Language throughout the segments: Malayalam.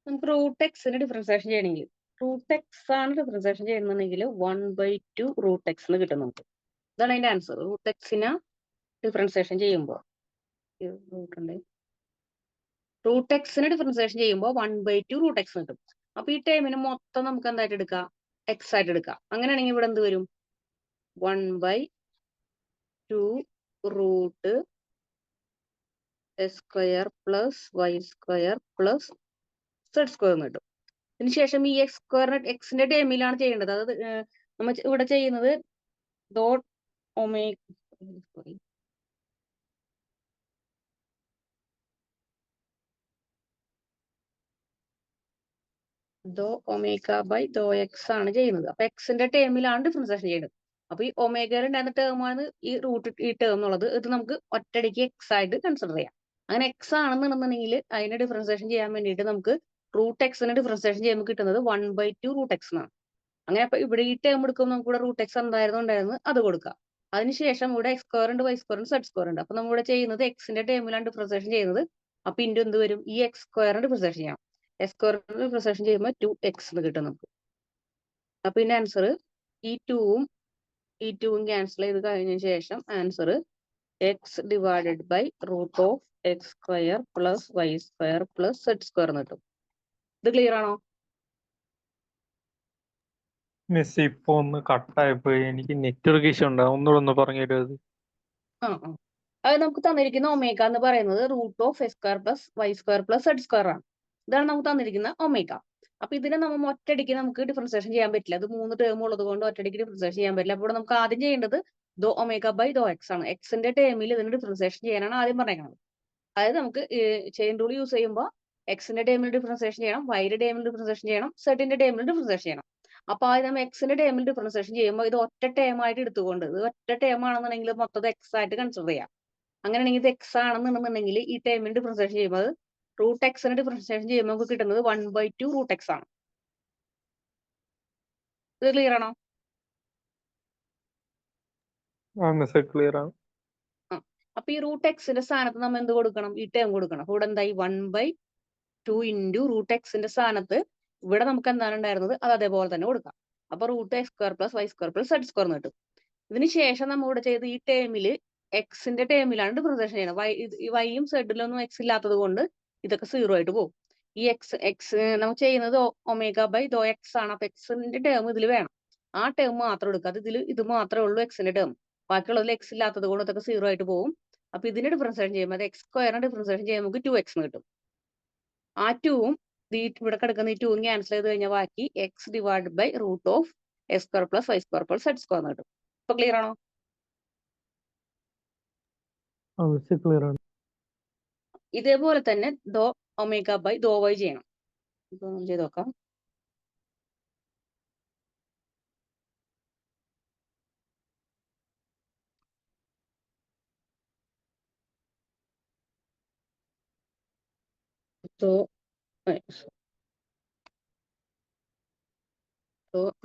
നമുക്ക് റൂട്ട് എക്സിന് ഡിഫറൻസിയേഷൻ ചെയ്യണമെങ്കിൽ റൂട്ട് എക്സ് ആണ് ഡിഫറൻസിയേഷൻ ചെയ്യുന്നുണ്ടെങ്കിൽ 1/2 റൂട്ട് എക്സ് എന്ന് കിട്ടും നമുക്ക്. ഇതാണ് അതിന്റെ ആൻസർ. റൂട്ട് എക്സിനെ ഡിഫറൻസിയേഷൻ ചെയ്യുമ്പോൾ റൂട്ട് എക്സിന് ഡിഫറൻസിയേഷൻ ചെയ്യുമ്പോൾ 1/2 റൂട്ട് എക്സ് കിട്ടും. അപ്പൊ ഈ ടേമിന് മൊത്തം നമുക്ക് എന്തായിട്ട് എടുക്കാം? എക്സ് ആയിട്ട് എടുക്കാം. അങ്ങനെയാണെങ്കിൽ ഇവിടെ എന്ത് വരും? 1/2 root S square plus Y square plus Z square എന്ന് കിട്ടും. അതിനുശേഷം ഈ എക്സ് സ്ക്വയറിന് എക്സിന്റെ ടേമിലാണ് ചെയ്യേണ്ടത്. അത് നമ്മൾ ഇവിടെ ചെയ്യുന്നത് ഡോട്ട് ഒമേഗ ഡോ ഒമേഗ ബൈ ഡോ എക്സ് ആണ് ചെയ്യുന്നത്. അപ്പൊ എക്സിന്റെ ടേമിലാണ് ഡിഫറൻസിയേഷൻ ചെയ്യുന്നത്. അപ്പൊ ഈ ഒമേഗയിൽ ഉണ്ടായിരുന്ന ടേമാണ് ഈ റൂട്ട് ഈ ടേം എന്നുള്ളത്. ഇത് നമുക്ക് ഒറ്റയടിക്ക് എക്സ് ആയിട്ട് കൺസിഡർ ചെയ്യാം. അങ്ങനെ എക്സ് ആണെന്നുണ്ടെന്നുണ്ടെങ്കിൽ അതിനെ ഡിഫറൻസിയേഷൻ ചെയ്യാൻ വേണ്ടിയിട്ട് നമുക്ക് റൂട്ട് എക്സിന് ഡിഫറൻസിയേഷൻ ചെയ്യുമ്പോൾ കിട്ടുന്നത് 1/2 റൂട്ട് എക്സ് എന്നാണ്. അങ്ങനെ അപ്പൊ ഇവിടെ ഈ ടേം എടുക്കുമ്പോൾ നമുക്ക് ഇവിടെ റൂട്ട് എക്സ് ഉണ്ടായിരുന്നു അത് കൊടുക്കാം. അതിനുശേഷം ഇവിടെ എക്സ് സ്ക്വയർ ഉണ്ട്, വൈ സ്ക്വയർ ഉണ്ട്, സെഡ് സ്ക്വയർ ഉണ്ട്. അപ്പൊ നമ്മളിവിടെ ചെയ്യുന്നത് എക്സിന്റെ ടേമിലാണ് ഡിഫറൻസിയേഷൻ ചെയ്യുന്നത്. അപ്പൊ ഇൻറ്റു എന്ത് വരും? ഈ എക്സ് സ്ക്വയറിന് ഡിഫറൻസിയേഷൻ ചെയ്യാം. എക്സ് സ്ക്വയറിന് ഡിഫറൻസിയേഷൻ ചെയ്യുമ്പോൾ 2x എന്ന് കിട്ടും നമുക്ക്. അപ്പൊ ഇതിന്റെ ആൻസർ ഈ 2ഉം ക്യാൻസൽ ചെയ്ത് കഴിഞ്ഞതിന് ശേഷം answer X divided by root of X square plus Y square plus Z square എന്ന് കിട്ടും. ഇത് ക്ലിയർ ആണോ? മിസ് ഇപ്പൊ ഒന്ന് കട്ടായിപ്പോയി. എനിക്ക് നെറ്റ്വർക്ക് ഇഷ്യൂ ഉണ്ട്. ഒന്നുകൂടെ ഒന്ന് പറഞ്ഞു തരുമോ? ആ അത് നമുക്ക് തന്നിരിക്കുന്ന ഒമേഗ എന്ന് പറയുന്നത് root of X square plus Y square plus Z square ആണ്. ഇതാണ് നമുക്ക് തന്നിരിക്കുന്ന ഒമേഗ. അപ്പൊ ഇതിനെ നമ്മൾ ഒറ്റയടിക്ക് നമുക്ക് ഡിഫറൻസിയേഷൻ ചെയ്യാൻ പറ്റില്ല. അത് 3 ടേം ഉള്ളത് കൊണ്ട് ഒറ്റയടിക്ക് ഡിഫറൻസിയേഷൻ ചെയ്യാൻ പറ്റില്ല. അപ്പോൾ നമുക്ക് ആദ്യം ചെയ്യേണ്ടത് ദോ ഒമേഗ ബൈ ദോ എക്സ് ആണ്. എക്സിന്റെ ടേമിൽ ഇതിന് ഡിഫറൻസിയേഷൻ ചെയ്യാനാണ് ആദ്യം പറഞ്ഞേക്കുന്നത്. അതായത് നമുക്ക് ചെയിൻ റൂൾ യൂസ് ചെയ്യുമ്പോൾ എക്സിന്റെ ടേമിൽ ഡിഫറൻസിയേഷൻ ചെയ്യണം, വൈയുടെ ടേമിൽ ഡിഫറൻസിയേഷൻ ചെയ്യണം, സെഡിന്റെ ടേമിൽ ഡിഫറൻസിയേഷൻ ചെയ്യണം. അപ്പൊ ആദ്യം നമ്മൾ എക്സിന്റെ ടേമിൽ ഡിഫറൻസിയേഷൻ ചെയ്യുമ്പോൾ ഇത് ഒറ്റ ടേം ആയിട്ട് എടുത്തുകൊണ്ട് ഇത് ഒറ്റ ടേം ആണെന്നുണ്ടെങ്കിൽ മൊത്തം എക്സ് ആയിട്ട് കൺസിഡർ ചെയ്യാം. അങ്ങനെയാണെങ്കിൽ ഇത് എക്സ് ആണെന്നുണ്ടെന്നുണ്ടെങ്കിൽ ഈ ടേമിന് ഡിഫറൻസിയേഷൻ ചെയ്യുമ്പോൾ റൂട്ട് എക്സിന് ഡിഫറൻസിയേഷൻ ചെയ്യുമ്പോൾ നമുക്ക് കിട്ടുന്നത് 1/2 റൂട്ട് എക്സ് ആണ്. ഇത് ക്ലിയർ ആണോ? ക്ലിയർ ആണ്. അപ്പൊ ഈ റൂട്ട് എക്സിന്റെ സ്ഥാനത്ത് നമ്മൾ എന്ത് കൊടുക്കണം? ഈ ടേം കൊടുക്കണം. ഇവിടെ എന്തായി? 1/2 ഇൻറ്റു റൂട്ട് എക്സിന്റെ സ്ഥാനത്ത് ഇവിടെ നമുക്ക് എന്താണ് ഉണ്ടായിരുന്നത് അത് അതേപോലെ തന്നെ കൊടുക്കാം. അപ്പൊ root X square plus Y square plus Z square എന്ന് കിട്ടും. ഇതിന് ശേഷം നമ്മൾ ഇവിടെ ചെയ്ത് ഈ ടേമില് എക്സിന്റെ ടേമിലാണ് ഡിഫറൻസിയേഷൻ ചെയ്യുന്നത്. വൈയും സെഡിലൊന്നും എക്സ് ഇല്ലാത്തത് കൊണ്ട് ഇതൊക്കെ 0 ആയിട്ട് പോകും. ഈ എക്സ് നമ്മൾ ചെയ്യുന്നത് ഒമേഗ ബൈ ദോ എക്സ് ആണ്. അപ്പൊ എക്സിന്റെ ടേം ഇതിൽ വേണം. ആ ടേം മാത്രം എടുക്കുക. അത് ഇത് മാത്രമേ ഉള്ളൂ എക്സിന്റെ ടേം. ബാക്കിയുള്ളതിൽ എക്സ് ഇല്ലാത്തത് കൊണ്ട് ഇതൊക്കെ 0 ആയിട്ട് പോകും. അപ്പൊ ഇതിന് ഡിഫറൻസിയേഷൻ ചെയ്യുമ്പോൾ അത് എക്സ് സ്ക്വയറിന് ഡിഫറൻസിയേഷൻ ചെയ്യുമ്പോൾ നമുക്ക് 2x എന്ന് കിട്ടും. ആ 2ഉം ഇവിടെ കിടക്കുന്ന ഈ 2ഉം ക്യാൻസൽ ചെയ്ത് കഴിഞ്ഞാൽ ബാക്കി X divide by root of X square plus Y square plus Z square എന്ന് കിട്ടും. ഇപ്പൊ ക്ലിയർ ആണോ? ക്ലിയർ ആണ്. ഇതേപോലെ തന്നെ ദോ ഒമേഗ ബൈ ദോ വൈ ചെയ്യണം. ഇപ്പൊ ചെയ്ത് നോക്കാം.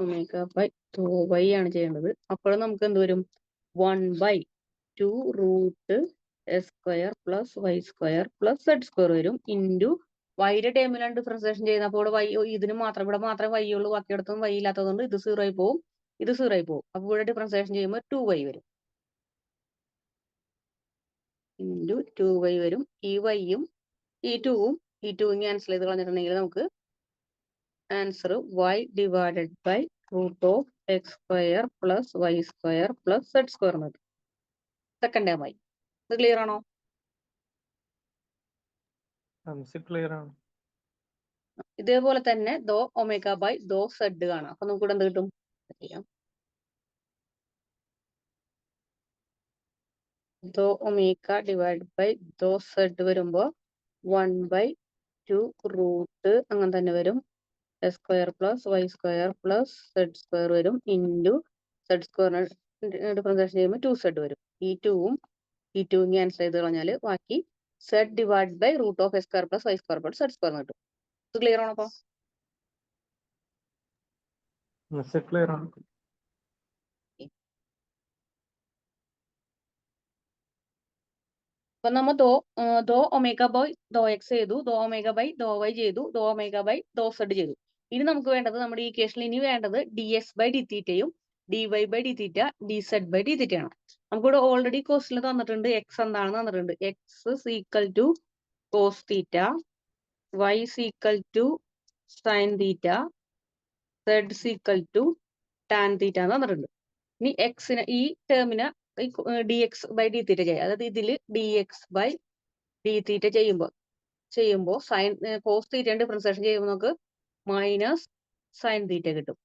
ഒമേഗ ബൈ ദോ വൈ ആണ് ചെയ്യേണ്ടത്. അപ്പോഴും നമുക്ക് എന്ത് വരും? 1/2 root S square plus Y square plus Z square വരും ഇൻറ്റു വൈയുടെ ടേമിലാണ് ഡിഫറൻസിയേഷൻ ചെയ്യുന്നത്. അപ്പോൾ വൈ ഇതിന് മാത്രം ഇവിടെ മാത്രമേ വൈ ഉള്ളൂ, ബാക്കിയിടത്തും വൈ ഇല്ലാത്തതുകൊണ്ട് ഇത് 0 ആയി പോകും, ഇത് 0 ആയി പോകും. അപ്പോൾ ഇവിടെ ഡിഫറൻസിയേഷൻ ചെയ്യുമ്പോൾ 2y വരും ഇൻറ്റു 2y വരും. ഈ വൈയും ഈ 2ഉം ക്യാൻസൽ ചെയ്ത് കളഞ്ഞിട്ടുണ്ടെങ്കിൽ നമുക്ക് answer y divided by root of X square plus Y square plus Z square എന്ന് കിട്ടും. സെക്കൻഡ് ടേം ആയി. ഇത് ക്ലിയർ ആണോ? ക്ലിയർ ആണ്. ഇതേപോലെ തന്നെ ദോ ഒമേഗ ബൈ ദോ സെഡ് കാണാം. അപ്പൊ നമുക്ക് ഇവിടെ എന്ത് കിട്ടും? ദോ omega divide by though Z വരുമ്പോ 1/2 റൂട്ട് അങ്ങനെ തന്നെ വരും. S square plus Y square plus Z square വരും ഇൻറ്റു സെഡ് സ്ക്വയറിന് ഡിഫറൻസിയേഷൻ ചെയ്യുമ്പോൾ 2z വരും. ഈ 2ഉം ക്യാൻസൽ ചെയ്ത് കളഞ്ഞാൽ ബാക്കി Z divide by root of S square plus Y square plus Z square കിട്ടും. ഇത് ക്ലിയർ ആണോ? അപ്പൊ ക്ലിയർ ആണ്. അപ്പൊ നമ്മ ദോ ഒമേഗ ബൈ ദോ എക്സ് ചെയ്തു, ദോ ഒമേഗ ബൈ ദോ വൈ ചെയ്തു, ദോ ഒമേഗ ബൈ ദോ സെഡ് ചെയ്തു. ഇനി നമുക്ക് വേണ്ടത് നമ്മുടെ ഈ ഇക്വേഷനിൽ ഇനി വേണ്ടത് ഡി എക്സ് ബൈ ഡി തീറ്റയും D Y by D theta D Z by D തീറ്റയാണ്. നമുക്കിവിടെ ഓൾറെഡി ക്വസ്റ്റിൽ തന്നിട്ടുണ്ട് എക്സ് എന്താണെന്ന് തന്നിട്ടുണ്ട്. X equal to cos theta, Y equal to sine theta, Z equal to tan theta എന്ന് തന്നിട്ടുണ്ട്. ഇനി എക്സിന് ഈ ടേമിന് ഡി എക്സ് ബൈ ഡി തീറ്റ ചെയ്യാം. അതായത് ഇതിൽ ഡി എക്സ് ബൈ ഡി തീറ്റ ചെയ്യുമ്പോൾ സൈൻ കോസ് തീറ്റ ഡിഫറൻസിയേഷൻ ചെയ്യുമ്പോൾ നമുക്ക് മൈനസ് സൈൻ തീറ്റ കിട്ടും.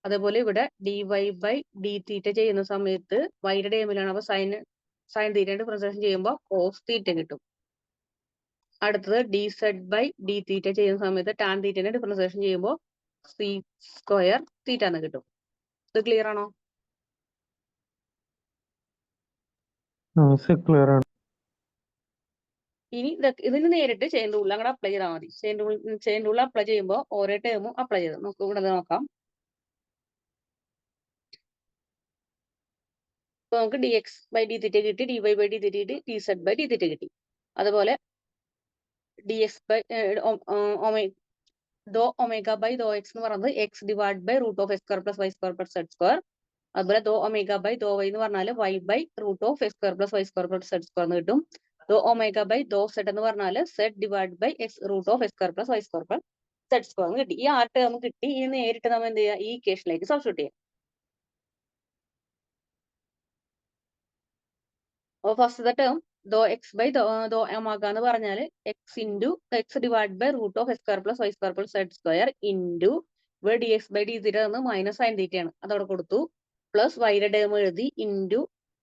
അതേപോലെ ഇവിടെ ഡി വൈ ബൈ ഡി തീറ്റ ചെയ്യുന്ന സമയത്ത് വൈയുടെ ടേമിലാണ്, അപ്പൊ സൈൻ തീറ്റ ഡിഫറൻസിയേഷൻ ചെയ്യുമ്പോൾ കോസ് തീറ്റ കിട്ടും. അടുത്തത് ഡി സെഡ് ബൈ ഡി തീറ്റ ചെയ്യുന്ന സമയത്ത് ടാൻ തീറ്റ ഡിഫറൻസിയേഷൻ ചെയ്യുമ്പോൾ സി സ്ക്വയർ തീറ്റ എന്ന് കിട്ടും. ഇത് ക്ലിയർ ആണോ? ക്ലിയർ ആണ്. ഇനി ഇതിന് നേരിട്ട് ചെയിൻ റൂൾ അങ്ങോട്ട് അപ്ലൈ ചെയ്താൽ മതി. ചെയിൻ റൂൾ അപ്ലൈ ചെയ്യുമ്പോൾ ഓരോ ടേമും അപ്ലൈ ചെയ്ത് നമുക്ക് ഇവിടെ നോക്കാം. ഇപ്പൊ നമുക്ക് D X by D theta കിട്ടി, D Y by D theta കിട്ടി, D Z by D theta കിട്ടി. അതുപോലെ ഡി എക്സ് ബൈ ദോ ഒമേഗ ബൈ ദോ എക്സ് എന്ന് പറയുന്നത് X divide by root of X square plus Y square plus Z square. അതുപോലെ ദോ ഒമേഗ ബൈ ദോ വൈ എന്ന് പറഞ്ഞാൽ Y by root of X square plus Y square plus Z square എന്ന് കിട്ടും. ദോ ഒമേഗ ബൈ ദോ സെഡ് എന്ന് പറഞ്ഞാൽ Z divide by X root of X square plus Y square plus Z square എന്ന് കിട്ടി. ഈ ആറ് ടേം കിട്ടി. ഇനി നേരിട്ട് നമ്മൾ എന്ത് ചെയ്യുക, ഈ ഇക്വേഷനിലേക്ക് സബ്സ്റ്റിറ്റ്യൂട്ട് ചെയ്യാം. അപ്പോൾ ഫസ്റ്റത്തെ ടേം ദോ എക്സ് ബൈ ദോ ഒമേഗ എന്ന് പറഞ്ഞാൽ X into X divide by root of X square plus Y square plus Z square into ഇവിടെ D X by D theta എന്ന് മൈനസ് സൈൻ തീറ്റയാണ്, അതവിടെ കൊടുത്തു. പ്ലസ് വൈയുടെ ടേം എഴുതി ഇൻറ്റു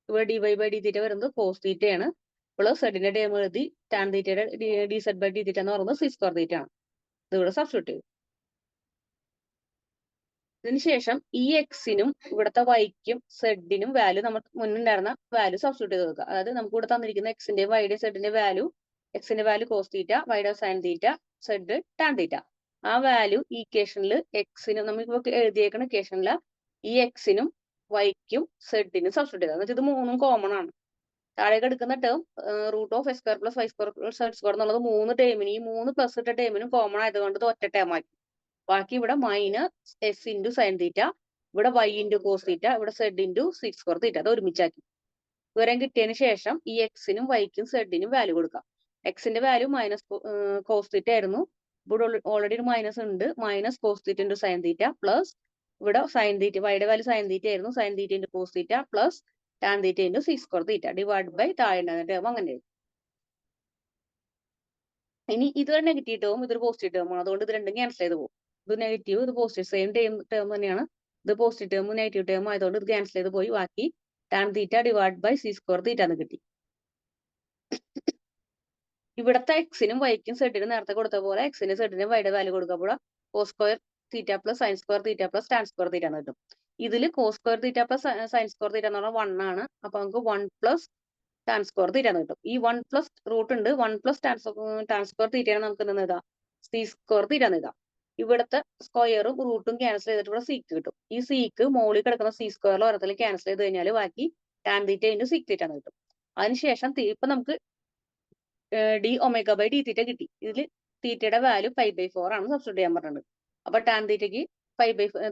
ഇവിടെ ഡി വൈ ബൈ ഡി തീറ്റ വരുന്നത് കോസ് തീറ്റയാണ്, പ്ലസ് സെഡിന്റെ ടേം എഴുതി ടാൻ തീറ്റയുടെ D Z by D theta എന്ന് പറയുന്നത് സി സ്ക്വയർ തീറ്റ ആണ്. ഇത് ഇവിടെ സബ്സ്റ്റിറ്റ്യൂട്ട് ചെയ്യും. ഇതിനുശേഷം ഈ എക്സിനും ഇവിടുത്തെ വൈക്കും സെഡിനും വാല്യൂ നമ്മൾ മുന്നുണ്ടായിരുന്ന വാല്യൂ സബ്സ്റ്റിറ്റ്യൂട്ട് ചെയ്ത് വെക്കുക. അതായത് നമുക്ക് ഇവിടെ തന്നിരിക്കുന്ന എക്സിന്റെ വൈയുടെ സെഡിന്റെ വാല്യൂ, എക്സിന്റെ വാല്യൂ കോസ് തീറ്റ, വൈയുടെ sine theta, Z tan theta. ആ വാല്യൂ ഈ ഇക്വേഷനിൽ എക്സിനും നമുക്ക് എഴുതിയേക്കുന്ന ഇക്വേഷനിൽ ഈ എക്സിനും വൈക്കും സെഡിനും സബ്സ്റ്റിറ്റ്യൂട്ട് ചെയ്തത്. എന്നുവെച്ചാൽ ഇത് മൂന്നും കോമൺ ആണ്. താഴേക്ക് എടുക്കുന്ന term root of X square plus Y square plus Z square എന്നുള്ളത് മൂന്ന് ടേമിന്, ഈ മൂന്ന് പ്ലസ് ഇട്ട ടേമിനും കോമൺ ആയതുകൊണ്ട് ഇത് ഒറ്റ ടേം ആക്കി. ബാക്കി ഇവിടെ minus S into sine theta, ഇവിടെ വൈ ഇൻറ്റു കോസ് തീറ്റ, ഇവിടെ Z into six square theta, അത് ഒരുമിച്ചാക്കി. വിവരം കിട്ടിയതിന് ശേഷം ഈ എക്സിനും വൈക്കും സെഡിനും വാല്യൂ കൊടുക്കാം. എക്സിന്റെ വാല്യൂ മൈനസ് കോസ് തീറ്റ ആയിരുന്നു, ഇവിടെ ഓൾറെഡി ഒരു മൈനസ് ഉണ്ട്, minus cos theta into sine theta, plus ഇവിടെ സൈൻ തീറ്റ, വൈയുടെ വാല്യൂ സൈൻ തീറ്റ ആയിരുന്നു, sine theta into cos theta, plus tan theta into six square theta divide by താഴെ ടേം അങ്ങനെ. ഇനി ഇതൊരു നെഗറ്റീവ് ടേം, ഇതൊരു പോസിറ്റീവ് ടേം ആണ്, അതുകൊണ്ട് ഇത് രണ്ടും ക്യാൻസൽ ചെയ്ത് പോകും. ഇത് നെഗറ്റീവ്, ഇത് പോസിറ്റീവ്, സെയിം ടേം തന്നെയാണ്. ഇത് പോസിറ്റീവ് ടേമും നെഗറ്റീവ് ടേം ആയതുകൊണ്ട് ഇത് ക്യാൻസൽ ചെയ്ത് പോയി. ബാക്കി tan theta divide by C square theta എന്ന് കിട്ടി. ഇവിടത്തെ എക്സിനും വൈക്കും സെഡിനും നേരത്തെ കൊടുത്ത പോലെ എക്സിനും സെഡിനും വൈയുടെ വാല്യൂ കൊടുക്കുമ്പോൾ cos square theta plus sine square theta plus tan square theta എന്ന് കിട്ടും. ഇതിൽ cos square theta plus sine square theta എന്ന് പറഞ്ഞാൽ 1 ആണ്. അപ്പൊ നമുക്ക് 1 പ്ലസ് ടാൻ സ്ക്വയർ തീറ്റ എന്ന് കിട്ടും. ഈ 1 പ്ലസ് റൂട്ട് ഉണ്ട്, 1 പ്ലസ് ടാൻ സ്ക്വയർ തീറ്റയാണ് നമുക്ക് എന്തെന്ന് എഴുതാം, സി സ്ക്വയർ തീറ്റ എന്ന് എഴുതാം. ഇവിടുത്തെ സ്ക്വയറും റൂട്ടും ക്യാൻസൽ ചെയ്തിട്ട് ഇവിടെ സീക്ക് കിട്ടും. ഈ സീക്ക് മോളിൽ കിടക്കുന്ന സി സ്ക്വയറിൽ ഓരത്തിൽ ക്യാൻസൽ ചെയ്ത് കഴിഞ്ഞാൽ ബാക്കി ടാൻ തീറ്റ ഇൻറ്റു സിക് തീറ്റ എന്ന് കിട്ടും. അതിനുശേഷം ഇപ്പൊ നമുക്ക് D omega by D theta കിട്ടി. ഇതിൽ തീറ്റയുടെ വാല്യൂ 5/4 ആണ് സബ്സ്റ്റിറ്റ്യൂട്ട് ചെയ്യാൻ പറഞ്ഞത്. അപ്പൊ ടാൻ തീറ്റയ്ക്ക്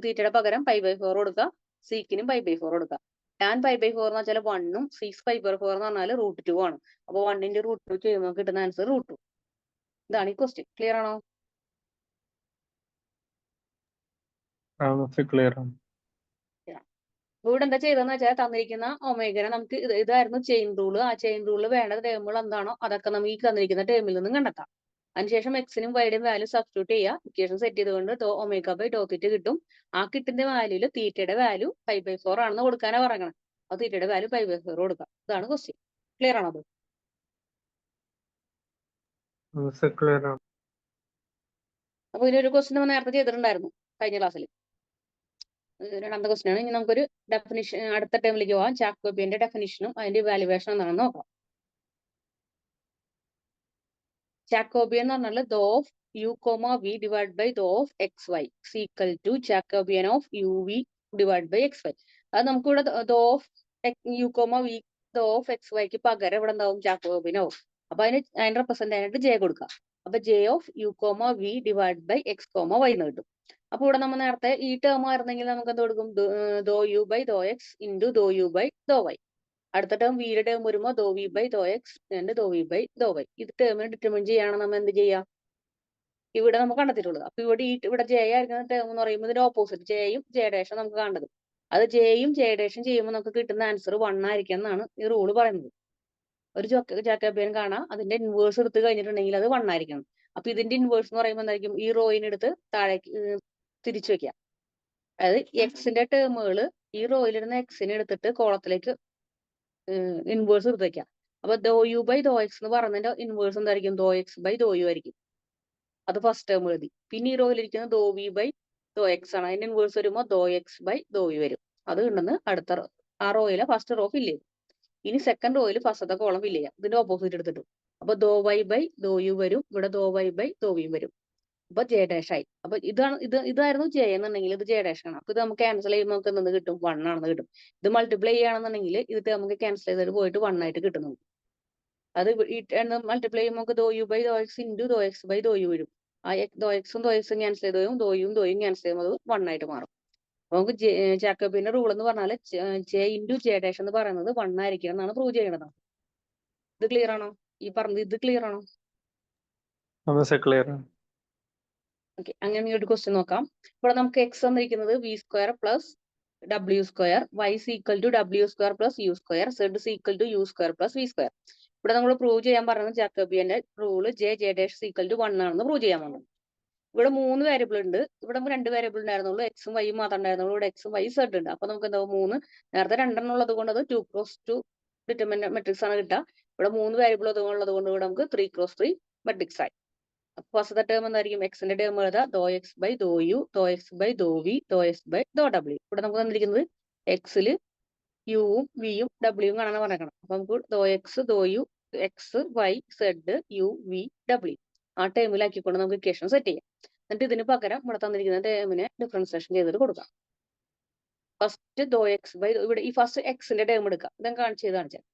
തീറ്റയുടെ പകരം 5/4 കൊടുക്കുക, സീക്കിനും 5/4 കൊടുക്കുക. ടാൻ 5/4 എന്ന് വെച്ചാൽ 1ഉം സീക്സ് 5/4 എന്ന് പറഞ്ഞാൽ √2 ആണ്. അപ്പൊ 1 × √2 ചെയ്യുമ്പോൾ കിട്ടുന്ന ആൻസർ √2. ഇതാണ് ഈ ക്വസ്റ്റ്യൻ. ക്ലിയർ ആണോ? ക്ലിയർ ആണ്. ഇവിടെ എന്താ ചെയ്തതെന്ന് വെച്ചാൽ തന്നിരിക്കുന്ന ഒമേഗനെ നമുക്ക് ഇതായിരുന്നു ചെയിൻ റൂള്. ആ ചെയിൻ റൂളിൽ വേണ്ട ടേമുകൾ എന്താണോ അതൊക്കെ നമുക്ക് ഈ തന്നിരിക്കുന്ന ടേമിൽ നിന്നും കണ്ടെത്താം. അതിനുശേഷം എക്സിനും വൈയുടെയും വാല്യൂ സബ്സ്റ്റിറ്റ്യൂട്ട് ചെയ്യുക. ഇക്വേഷൻ സെറ്റ് ചെയ്തുകൊണ്ട് ഡോ ഒമേഗ ബൈ ഡോ തീറ്റ കിട്ടും. ആ കിട്ടുന്ന വാല്യൂല് തീറ്റയുടെ വാല്യൂ 5/4 ആണെന്ന് കൊടുക്കാനാണ് പറയണം. ആ തീറ്റയുടെ വാല്യൂ 5/4 കൊടുക്കാം. ഇതാണ് ക്വസ്റ്റ്യൻ. ക്ലിയർ ആണോ അത്? ക്ലിയർ ആണ്. അപ്പൊ ഇതിനൊരു ക്വസ്റ്റ്യൻ നമ്മൾ നേരത്തെ ചെയ്തിട്ടുണ്ടായിരുന്നു കഴിഞ്ഞ ക്ലാസ്സിൽ. രണ്ടാമത്തെ ക്വസ്റ്റ്യൻ ആണ്. ഇനി നമുക്കൊരു ഡെഫിനിഷൻ അടുത്ത ടേമിലേക്ക് പോകാം. ജാക്കോബിയന്റെ ഡെഫിനിഷനും അതിന്റെ ഇവാലുവേഷൻ എന്താണെന്ന് നോക്കാം. ജാക്കോബിയൻ എന്ന് പറഞ്ഞാൽ doh of U comma V divide by doh of X Y equal to Jacobian of U V divide by X Y. അത് നമുക്കിവിടെ doh of U comma V doh of X വൈക്ക് പകരം ഇവിടെ എന്താവും ജാക്കോബിനാവും. അപ്പൊ അതിന് റെപ്രസെന്റ് ആയിട്ട് ജെ കൊടുക്കാം. അപ്പൊ J of U comma V divide by X comma Y എന്ന് കിട്ടും. അപ്പൊ ഇവിടെ നമ്മൾ നേരത്തെ ഈ ടേം ആയിരുന്നെങ്കിൽ നമുക്ക് എന്ത് കൊടുക്കും, doh U by though X into though U by though Y. അടുത്ത ടേം വിയുടെ ടേം വരുമ്പോൾ doh V by though X and doh V by though Y. ഇത് ടേമിനെ ഡിറ്റർമിൻ ചെയ്യുകയാണെങ്കിൽ നമ്മൾ എന്ത് ചെയ്യാം, ഇവിടെ നമുക്ക് കണ്ടെത്തിയിട്ടുള്ളത്. അപ്പൊ ഇവിടെ ജെ ആയിരിക്കുന്ന ടേം എന്ന് പറയുമ്പോൾ ഇതിന്റെ ഓപ്പോസിറ്റ് ജെയും ജെ ഡാഷും നമുക്ക് കാണുന്നത്. അത് ജെയും ജെ ഡാഷും ചെയ്യുമ്പോൾ നമുക്ക് കിട്ടുന്ന ആൻസർ 1 ആയിരിക്കും എന്നാണ് ഈ റൂള് പറയുന്നത്. ഒരു ജാക്കോബിയൻ കാണാം, അതിന്റെ ഇൻവേഴ്സ് എടുത്ത് കഴിഞ്ഞിട്ടുണ്ടെങ്കിൽ അത് 1 ആയിരിക്കണം. അപ്പൊ ഇതിന്റെ ഇൻവേഴ്സ് എന്ന് പറയുമ്പോൾ എന്തായിരിക്കും, ഈ റോയിന് എടുത്ത് താഴേക്ക് തിരിച്ചു വെക്കാം. അതായത് എക്സിന്റെ ടേമുകൾ ഈ റോയിലിരുന്ന എക്സിനെ എടുത്തിട്ട് കോളത്തിലേക്ക് ഇൻവേഴ്സ് എടുത്ത് വെക്കാം. അപ്പൊ doh U by though X എന്ന് പറയുന്നതിന്റെ ഇൻവേഴ്സ് എന്തായിരിക്കും, doh X by though U ആയിരിക്കും. അത് ഫസ്റ്റ് ടേം എഴുതി. പിന്നെ ഈ റോയിലിരിക്കുന്ന doh V by though X ആണ്. അതിന്റെ ഇൻവേഴ്സ് വരുമ്പോൾ doh X by though U വരും. അത് ഉണ്ടെന്ന് അടുത്ത ആ റോയിലെ ഫസ്റ്റ് റോ ഫില്ല് ചെയ്യും. ഇനി സെക്കൻഡ് റോയിൽ ഫസ്റ്റത്തെ കോളം ഫില്ല് ചെയ്യാം, ഇതിന്റെ ഓപ്പോസിറ്റ് എടുത്തിട്ട്. അപ്പൊ ദോ വൈ ബൈ ദോ യു വരും, ഇവിടെ ദോ വൈ ബൈ ദോ വി വരും. അപ്പൊ ജെ ഡാഷ് ആയി. അപ്പൊ ഇതായിരുന്നു ജെ എന്നുണ്ടെങ്കിൽ ഇത് ജെ ഡാഷ് ആണ്. അപ്പൊ ഇത് നമുക്ക് ക്യാൻസൽ ചെയ്യുമ്പോൾ നമുക്ക് എന്ത് കിട്ടും, 1 ആണെന്ന് കിട്ടും. ഇത് മൾട്ടിപ്ലൈ ചെയ്യുകയാണെന്നുണ്ടെങ്കിൽ ഇത് നമുക്ക് ക്യാൻസൽ ചെയ്തിട്ട് പോയിട്ട് 1 ആയിട്ട് കിട്ടുന്നു. അത് മൾട്ടിപ്ലൈ ചെയ്യുമ്പോൾ നമുക്ക് doh U by though X into doh X by though U വരും. ആ ദോ എക്സും ക്യാൻസൽ ചെയ്തും ദോയും ക്യാൻസൽ ചെയ്യുമ്പോൾ 1 ആയിട്ട് മാറും. അപ്പൊ നമുക്ക് ജാക്കോബിന്റെ റൂൾ എന്ന് പറഞ്ഞാൽ ജെ ഇൻറ്റു ജെ ഡാഷ് എന്ന് പറയുന്നത് 1 ആയിരിക്കണം എന്നാണ് പ്രൂവ് ചെയ്യേണ്ടത്. ഇത് ക്ലിയർ ആണോ? ഈ പറഞ്ഞത് ഇത് ക്ലിയർ ആണോ? ക്ലിയർ ആണ്. ഓക്കെ, അങ്ങനെ ഒരു ക്വസ്റ്റ്യൻ നോക്കാം. ഇവിടെ നമുക്ക് എക്സ് തന്നിരിക്കുന്നത് V square plus W square, Y equal to W square plus U square, Z equal to U square plus V square. ഇവിടെ നമ്മൾ പ്രൂവ് ചെയ്യാൻ പറയുന്നത് ജാക്കോബിയന്റെ rule J dash equal to 1 ആണെന്ന് പ്രൂവ് ചെയ്യാൻ പോകുന്നത്. ഇവിടെ 3 വേരിയബിൾ ഉണ്ട്. ഇവിടെ 2 വേരിയബിൾ ഉണ്ടായിരുന്നുള്ളൂ, എക്സും വൈയും മാത്രം ഉണ്ടായിരുന്നുള്ളൂ. ഇവിടെ എക്സും വൈ സെഡ് ഉണ്ട്. അപ്പൊ നമുക്ക് എന്താവും 3, നേരത്തെ 2 ഉള്ളത് കൊണ്ട് അത് 2x2 ഡിറ്റർമിനന്റ് മെട്രിക്സ് ആണ് കിട്ടുക. ഇവിടെ 3 വേരിയബിൾ ഉള്ളത് കൊണ്ട് ഇവിടെ നമുക്ക് 3x3 മെട്രിക്സ് ആയി. അപ്പൊ ഫസ്റ്റത്തെ ടേം എന്തായിരിക്കും, എക്സിന്റെ ടേം എഴുതാ doh X by though U, doh X by though V, doh X by though W. ഇവിടെ നമുക്ക് തന്നിരിക്കുന്നത് എക്സില് യുവും വിയും ഡബ്ല്യുവും കാണാൻ പറഞ്ഞേക്കണം. അപ്പൊ നമുക്ക് ദോ X doh U X Y Z U V W ആ ടേമിലാക്കിക്കൊണ്ട് നമുക്ക് ഇക്വേഷൻ സെറ്റ് ചെയ്യാം. എന്നിട്ട് ഇതിന് പകരം ഇവിടെ തന്നിരിക്കുന്ന ടേമിനെ ഡിഫറൻസിയേഷൻ ചെയ്തിട്ട് കൊടുക്കാം. ഫസ്റ്റ് ദോ എക്സ് ബൈ ഇവിടെ ഈ ഫസ്റ്റ് എക്സിന്റെ ടേം എടുക്കാം. ഇതും കാണിച്ചാൽ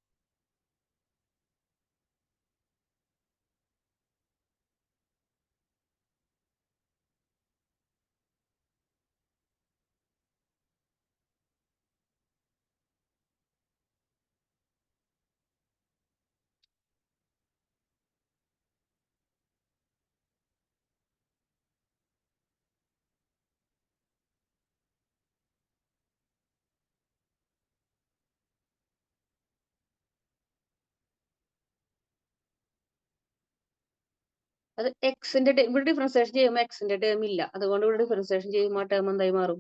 അത് എക്സിന്റെ ഇവിടെ ഡിഫറൻസിയേഷൻ ചെയ്യുമ്പോൾ എക്സിന്റെ ടേം ഇല്ല. അതുകൊണ്ട് ഇവിടെ ഡിഫറൻസിയേഷൻ ചെയ്യുമ്പോൾ ആ ടേം എന്തായി മാറും,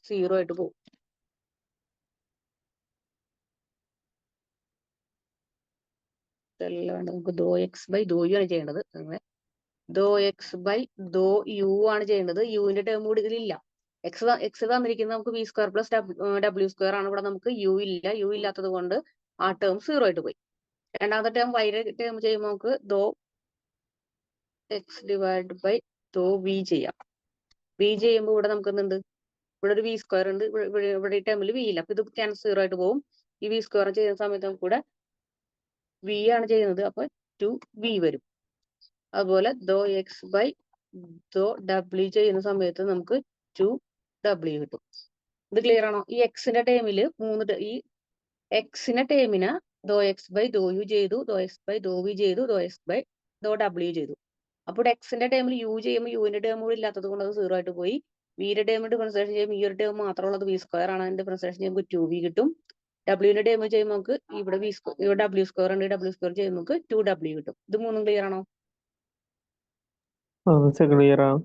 0 ആയിട്ട് പോകും. ഇതല്ല വേണ്ടത്, നമുക്ക് ദോ എക്സ് ബൈ ദോ യു ആണ് ചെയ്യേണ്ടത്. അങ്ങനെ ദോ എക്സ് ബൈ ദോ യു ആണ് ചെയ്യേണ്ടത്. യുവിന്റെ ടേം കൂടി ഇതിലില്ല. എക്സ് തന്നിരിക്കുന്നത് നമുക്ക് V square plus W square ആണ്. ഇവിടെ നമുക്ക് യു ഇല്ല. യു ഇല്ലാത്തത് കൊണ്ട് ആ ടേം 0 ആയിട്ട് പോയി. രണ്ടാമത്തെ ടേം വൈയുടെ ടേം ചെയ്യുമ്പോൾ നമുക്ക് ദോ X divide by though V ചെയ്യാം. വി ചെയ്യുമ്പോൾ ഇവിടെ നമുക്ക് എന്തുണ്ട്, ഇവിടെ ഒരു വി സ്ക്വയർ ഉണ്ട്. ഇവിടെ ഈ ടേമിൽ വി ഇല്ല. അപ്പൊ ഇത് ക്യാൻസൽ 0 ആയിട്ട് പോകും. ഈ വി സ്ക്വയർ ചെയ്യുന്ന സമയത്ത് നമുക്ക് ഇവിടെ വി ആണ് ചെയ്യുന്നത്. അപ്പൊ 2v വരും. അതുപോലെ ദോ എക്സ് ബൈ ദോ ഡബ്ല്യു ചെയ്യുന്ന സമയത്ത് നമുക്ക് 2w കിട്ടും. ഇത് ക്ലിയർ ആണോ? ഈ എക്സിന്റെ ടേമില് ഈ എക്സിന്റെ ടേമിന് ദോ എക്സ് ബൈ ദോ യു ചെയ്തു, ദോ എക്സ് ബൈ ദോ വി ചെയ്തു, ദോ എക്സ് ബൈ ദോ ഡബ്ല്യു ചെയ്തു. അപ്പോൾ എക്സിന്റെ ടേമിൽ യു ചെയ്യുമ്പോൾ യുവിന്റെ ടേം കൂടി ഇല്ലാത്തത് കൊണ്ട് അത് 0 ആയിട്ട് പോയി. വിയുടെ ടേം ഡിഫറൻസിയേഷൻ ചെയ്യുമ്പോൾ ഈ ഒരു ടേം മാത്രമുള്ളത് വി സ്ക്വയർ ആണ്. അതിന്റെ ഡിഫറൻസിയേഷൻ ചെയ്യുമ്പോൾ 2v കിട്ടും. ഡബ്ല്യുവിന്റെ ടേം ചെയ്യുമ്പോൾ നമുക്ക് ഇവിടെ ഇവിടെ ഡബ്ല്യു സ്ക്വയർ ഉണ്ട്. ഡബ്ല്യു സ്ക്വയർ ചെയ്യുമ്പോൾ നമുക്ക് 2w കിട്ടും. ഇത് മൂന്നും ക്ലിയർ ആണോ? ക്ലിയർ ആണ്.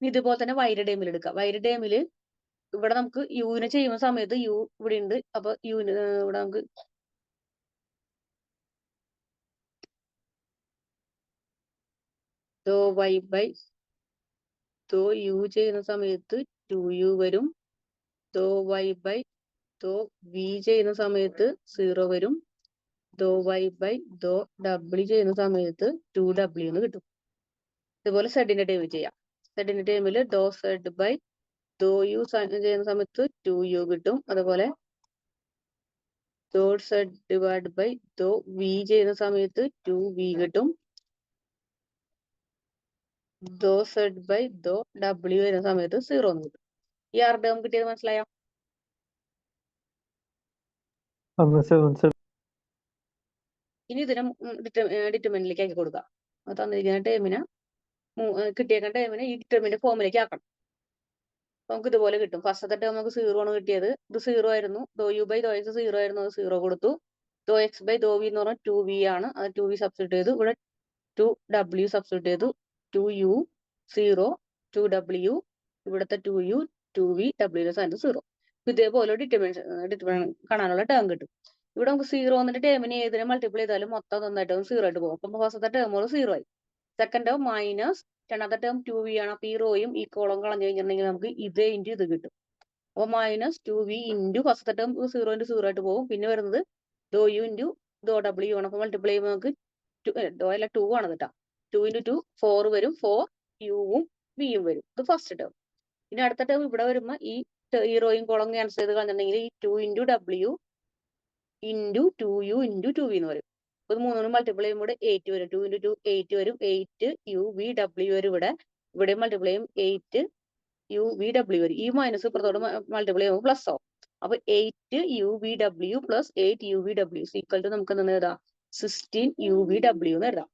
ഇതുപോലെ തന്നെ വൈയുടെ ടേമിൽ എടുക്കാം. വൈയുടെ ടേമില് ഇവിടെ നമുക്ക് യുവിനെ ചെയ്യുന്ന സമയത്ത് യു ഇവിടെ ഉണ്ട്. അപ്പൊ യുവിന് ഇവിടെ നമുക്ക് ദോ വൈ ബൈ ദോ യു ചെയ്യുന്ന സമയത്ത് 2u വരും. ദോ വൈ ബൈ ദോ വി ചെയ്യുന്ന സമയത്ത് 0 വരും. ദോ വൈ ബൈ ദോ ഡബ്ല്യു ചെയ്യുന്ന സമയത്ത് 2w എന്ന് കിട്ടും. ഇതുപോലെ സെഡിന്റെ ടേമിൽ ചെയ്യാം. സെഡിന്റെ ടേമിൽ doh Z by though U ചെയ്യുന്ന സമയത്ത് 2u കിട്ടും. അതുപോലെ doh Z divide by though V ചെയ്യുന്ന സമയത്ത് 2v കിട്ടും. Doh Z by though W വരുന്ന സമയത്ത് 0 എന്ന് കിട്ടും. ഈ ആർ ടേം കിട്ടിയത് മനസ്സിലായോ? ഇനി ഇതിനെ ഡിറ്റർമിനന്റിലേക്ക് ആക്കി കൊടുക്കാം. തന്നിരിക്കുന്ന ടേമിനെ കിട്ടിയേക്കുന്ന ടേമിനെ ഈ ഡിറ്റർമിനന്റ് ഫോമിലേക്ക് ആക്കണം. നമുക്ക് ഇതുപോലെ കിട്ടും. ഫസ്റ്റത്തെ ടേം നമുക്ക് 0 ആണ് കിട്ടിയത്. ഇത് 0 ആയിരുന്നു. ദോ യു ബൈ ദോ എക്സ് 0 ആയിരുന്നു, അത് 0 കൊടുത്തു. ദോ എക്സ് ബൈ ദോ വി എന്ന് പറഞ്ഞാൽ 2v ആണ്, അത് 2v സബ്സ്റ്റിറ്റ്യൂട്ട് ചെയ്തു. ഇവിടെ 2w സബ്സ്റ്റിറ്റ്യൂട്ട് ചെയ്തു. 2u 0 2w, ഇവിടുത്തെ 2u 2v w സ്ഥാനത്ത് 0. ഇതേപോലെ ഡിറ്റർമിനന്റ് കാണാനുള്ള ടേം കിട്ടും. ഇവിടെ നമുക്ക് 0 എന്നിട്ട് ടേമിനെ ഏതിനെ മൾട്ടിപ്ലൈ ചെയ്താലും മൊത്തം നന്നായിട്ട് 0 ആയിട്ട് പോകും. അപ്പൊ ഫസ്റ്റത്തെ ടേമുകൾ 0 ആയി. സെക്കൻഡ് ടേം മൈനസ് രണ്ടാമത്തെ ടേം 2v ആണ്. അപ്പൊ ഈ റോയും ഈ കോളം കളഞ്ഞു കഴിഞ്ഞിട്ടുണ്ടെങ്കിൽ നമുക്ക് ഇത് ഇൻറ്റു ഇത് കിട്ടും. അപ്പൊ മൈനസ് 2v ഇൻറ്റു ഫസ്റ്റത്തെ ടേം 0 ഇൻറ്റു 0 ആയിട്ട് പോകും. പിന്നെ വരുന്നത് ദോ യു ഇൻറ്റു ദോ ഡബ്ല്യു ആണ്. അപ്പൊ മൾട്ടിപ്ലൈ ചെയ്യുമ്പോൾ നമുക്ക് ദോ അല്ല 2 ആണ് കേട്ടോ. 2 ഇൻറ്റു 2 4 വരും. 4 യുവും വിയും വരും. ഇത് ഫസ്റ്റ് ടേം. ഇനി അടുത്ത ടേം ഇവിടെ വരുമ്പോൾ ഈ റോയും കോളം ക്യാൻസൽ ചെയ്ത് കളഞ്ഞിട്ടുണ്ടെങ്കിൽ ഈ 2 into W into 2u into 2v എന്ന് വരും. ഇത് മൂന്നോടും മൾട്ടിപ്ലൈ ചെയ്യുമ്പോൾ 8 വരും. 2 ഇൻറ്റു 2 8 വരും. 8 uv w വരും. ഇവിടെ മൾട്ടിപ്ലൈ ചെയ്യും 8 uv w വരും. ഈ മൈനസ് ഇപ്പുറത്തോട് മൾട്ടിപ്ലൈ ചെയ്യുമ്പോൾ പ്ലസ് ആവും. അപ്പൊ 8 uv w plus 8 uv w equal to നമുക്ക് എന്താ എഴുതാം? 16 uv w എന്ന് എഴുതാം.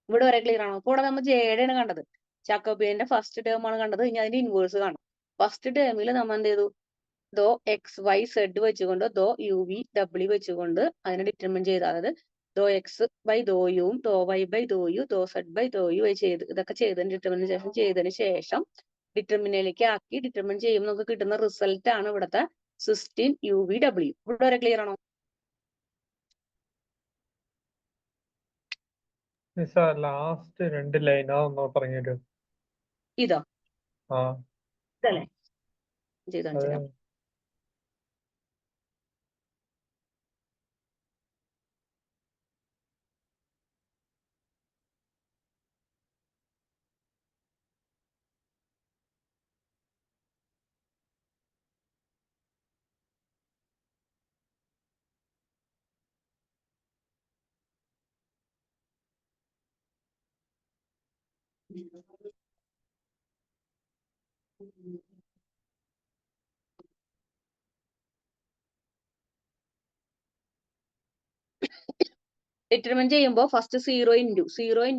ഇവിടെ വരെ ക്ലിയർ ആണോ? അപ്പോൾ ഇവിടെ നമ്മൾ ജെയുടെ ആണ് കണ്ടത്. ജാക്കോബിയന്റെ ഫസ്റ്റ് ടേം ആണ് കണ്ടത്. ഇനി അതിന്റെ ഇൻവേഴ്സ് കാണാം. ഫസ്റ്റ് ടേമിൽ നമ്മൾ എന്ത് ചെയ്തു? ദോ എക്സ് വൈ സെഡ് വെച്ചുകൊണ്ട് ദോ യു വി ഡബ്ല്യു വെച്ചുകൊണ്ട് അതിനെ ഡിറ്റർമിൻ ചെയ്ത്, അതായത് ദോ എക്സ് ബൈ ദോ യുവും doh Y by though U doh Z by though U ഇതൊക്കെ ചെയ്തതിന് ശേഷം ഡിറ്റർമിനയിലേക്ക് ആക്കി ഡിറ്റർമിൻ ചെയ്യുമ്പോൾ നമുക്ക് കിട്ടുന്ന റിസൾട്ട് ആണ് ഇവിടുത്തെ 16 uv w. ഇവിടെ വരെ ക്ലിയർ ആണോ? ലാസ്റ്റ് 2 ലൈൻ അതൊന്ന് പറഞ്ഞു തരുമോ? ഇതോ? ആ ഇതല്ലേ ചെയ്ത് കാണിച്ചു തരാം. ഡിറ്റർമിൻ ചെയ്യുമ്പോൾ ഫസ്റ്റ് 0 ഇൻറ്റു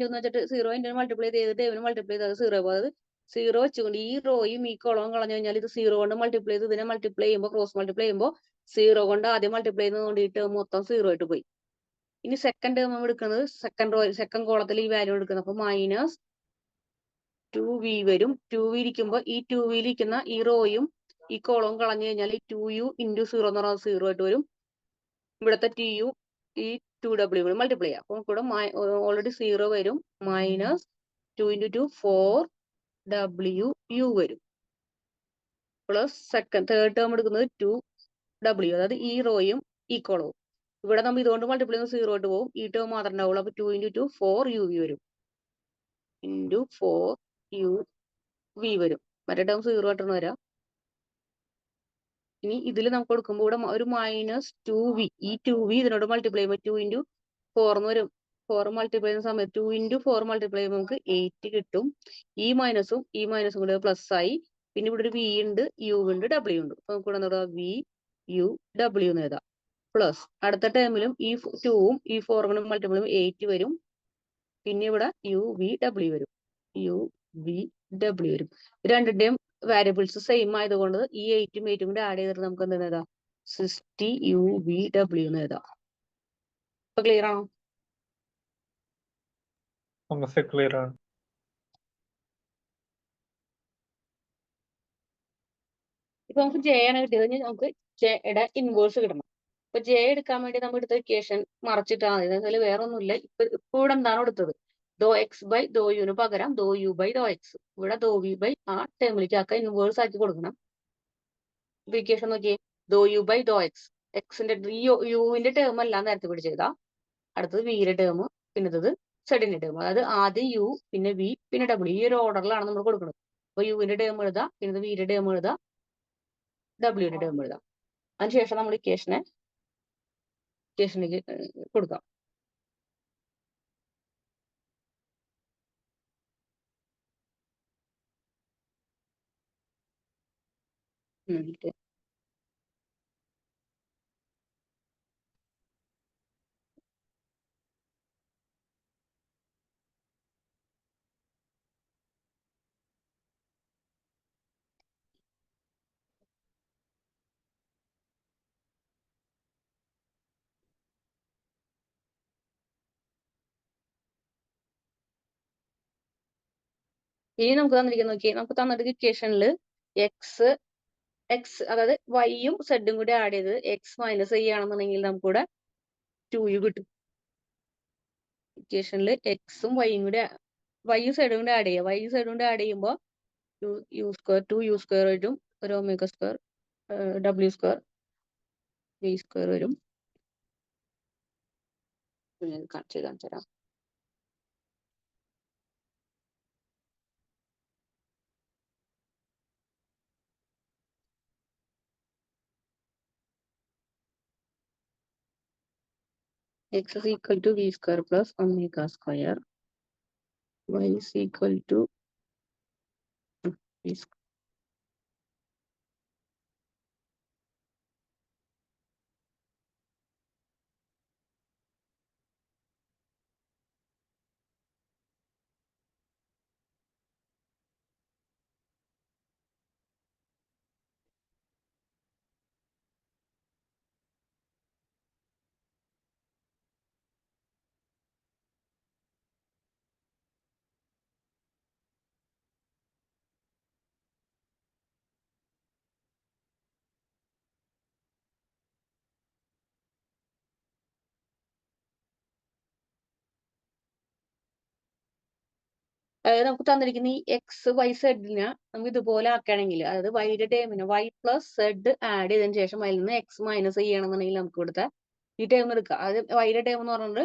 എന്ന് വെച്ചിട്ട് 0 ഇൻറ്റു മൾട്ടിപ്ലൈ ചെയ്തിട്ട് ഇവന് മൾട്ടിപ്ലൈ ചെയ്ത് 0 പോകുന്നത് 0 വെച്ചുകൊണ്ട് ഈ റോയും ഈ കോളവും കളഞ്ഞു കഴിഞ്ഞാൽ ഇത് 0 കൊണ്ട് മൾട്ടിപ്ലൈ ചെയ്ത് ഇതിനെ മൾട്ടിപ്ലൈ ചെയ്യുമ്പോൾ ക്രോസ് മൾട്ടിപ്ലൈ ചെയ്യുമ്പോൾ 0 കൊണ്ട് ആദ്യം മൾട്ടിപ്ലൈ ചെയ്യുന്നത് ഈ ടേം മൊത്തം 0 ആയിട്ട് പോയി. ഇനി സെക്കൻഡ് ടേം എടുക്കുന്നത് സെക്കൻഡ് കോളത്തിൽ ഈ വാല്യൂ എടുക്കുന്നത്. അപ്പൊ മൈനസ് 2v വരും. 2v ഇരിക്കുമ്പോൾ ഈ 2v ഇരിക്കുന്ന ഈ റോയും ഈ കോളവും കളഞ്ഞു കഴിഞ്ഞാൽ ഈ 2u ഇൻറ്റു 0 എന്ന് പറഞ്ഞാൽ 0 ആയിട്ട് വരും. ഇവിടുത്തെ tu ഈ 2w കൂടി മൾട്ടിപ്ലൈ ചെയ്യാം. അപ്പൊ ഇവിടെ ഓൾറെഡി 0 വരും. മൈനസ് 2 ഇൻറ്റു 2 4w വരും. പ്ലസ് തേർഡ് ടേം എടുക്കുന്നത് 2w, അതായത് ഈ റോയും ഈ കോളവും. ഇവിടെ നമ്മൾ ഇതുകൊണ്ട് മൾട്ടിപ്ലൈ ചെയ്യുന്നത് 0 ആയിട്ട് പോകും. ഈ ടേം മാത്രം ഉണ്ടാവുള്ളൂ. അപ്പൊ 2 ഇൻറ്റു 2 4uv വരും. ഇൻറ്റു 4uv വരും. മറ്റേ ടേം 0 ആയിട്ടാണ് വരാം. ഇനി ഇതിൽ നമുക്ക് കൊടുക്കുമ്പോൾ ഇവിടെ ഒരു മൈനസ് 2v, ഈ 2v ഇതിനോട് മൾട്ടിപ്ലൈ ചെയ്യുമ്പോൾ 2 ഇൻറ്റു 4 എന്ന് വരും. 4 മൾട്ടിപ്ലൈ ചെയ്യുന്ന സമയത്ത് 2 ഇൻറ്റു 4 മൾട്ടിപ്ലൈ ചെയ്യുമ്പോൾ നമുക്ക് 8 കിട്ടും. ഈ മൈനസും കൂടെ പ്ലസ് ആയി. പിന്നെ ഇവിടെ ഒരു v ഉണ്ട്, u ഉണ്ട്, w ഉണ്ട്. അപ്പൊ നമുക്ക് ഇവിടെ എന്താ v u w എന്ന് എഴുതാം. പ്ലസ് അടുത്ത ടേമിലും ഈ 2ഉം ഈ 4 കൊണ്ട് മൾട്ടിപ്ലൈ ചെയ്യുമ്പോൾ 8 വരും. പിന്നെ ഇവിടെ u v w വരും. u v w വരും. രണ്ടിന്റെയും വാരിയബിൾസ് സെയിം ആയതുകൊണ്ട് ഈ 8ഉം 8ഉം കൂടെ ആഡ് ചെയ്തിട്ട് നമുക്ക് എന്താ എഴുതാം? 60 uv w എന്ന് എഴുതാം. ഇപ്പൊ ക്ലിയർ ആണോ? ക്ലിയർ ആണ്. ഇപ്പൊ നമുക്ക് ജെ ആണ് കിട്ടിയത്. നമുക്ക് ജെയുടെ ഇൻവേഴ്സ് കിട്ടണം. ഇപ്പൊ ജെ എടുക്കാൻ വേണ്ടി നമ്മൾ എടുത്ത ഇക്വേഷൻ മറച്ചിട്ടാൽ മതി. എന്നാല് വേറെ ഒന്നുമില്ല. ഇപ്പൊ ഇവിടെ എന്താണ് എടുത്തത്? ദോ എക്സ് ബൈ ദോ യുന് പകരം ദോ യു ബൈ ദോ എക്സ്. ഇവിടെ ദോ വി ബൈ ആ ടേമിലേക്ക് ആക്കാൻ ഇൻവേഴ്സ് ആക്കി കൊടുക്കണം. ഇപ്പൊ ഇക്വേഷൻ നോക്കിയേ, ദോ യു ബൈ ദോ എക്സ്. എക്സിന്റെ യുവിന്റെ ടേം അല്ല നേരത്തെ പിടിച്ചെഴുതാം. അടുത്തത് വിയുടെ ടേം, പിന്നത്തത് സെഡിന്റെ ടേം. അതായത് ആദ്യം യു, പിന്നെ വി, പിന്നെ ഡബ്ല്യു. ഈ ഒരു ഓർഡറിലാണ് നമ്മൾ കൊടുക്കുന്നത്. അപ്പൊ യുവിന്റെ ടേം എഴുതാം, പിന്നെ വിയുടെ ടേം എഴുതാം, ഡബ്ല്യൂയുടെ ടേം എഴുതാം. അതിനുശേഷം നമ്മൾ ഇക്വേഷനെ ഇക്വേഷനിലേക്ക് കൊടുക്കാം. ഇനി നമുക്ക് തന്നിരിക്കുന്ന നോക്കിയേ, നമുക്ക് തന്നിട്ട് ഇക്വേഷനിൽ എക്സ് അതായത് വൈയും സെഡും കൂടി ആഡ് ചെയ്ത് എക്സ് മൈനസ് ചെയ്യുകയാണെന്നുണ്ടെങ്കിൽ നമുക്കിവിടെ 2u കിട്ടും. ഇക്വേഷനിൽ എക്സും വൈയും കൂടി വൈയും സെഡും കൂടി ആഡ് ചെയ്യുക. വൈയും സെഡും കൂടി ആഡ് ചെയ്യുമ്പോൾ യു സ്ക്വയർ 2u സ്ക്വയർ വരും, ഒരു omega square w square v square വരും. കാണിച്ചു തരാം. x is equal to v square plus omega square. Y is equal to v square. അതായത് നമുക്ക് തന്നിരിക്കുന്ന ഈ എക്സ് വൈ സെഡിനെ നമുക്ക് ഇതുപോലെ ആക്കുകയാണെങ്കിൽ, അതായത് വൈയുടെ ടേമിന് വൈ പ്ലസ് സെഡ് ആഡ് ചെയ്തതിനു ശേഷം അതിൽ നിന്ന് എക്സ് മൈനസ് ചെയ്യണമെന്നുണ്ടെങ്കിൽ നമുക്ക് ഇവിടുത്തെ ഈ ടേം എടുക്കാം. അത് വൈയുടെ ടേം എന്ന് പറയുന്നത്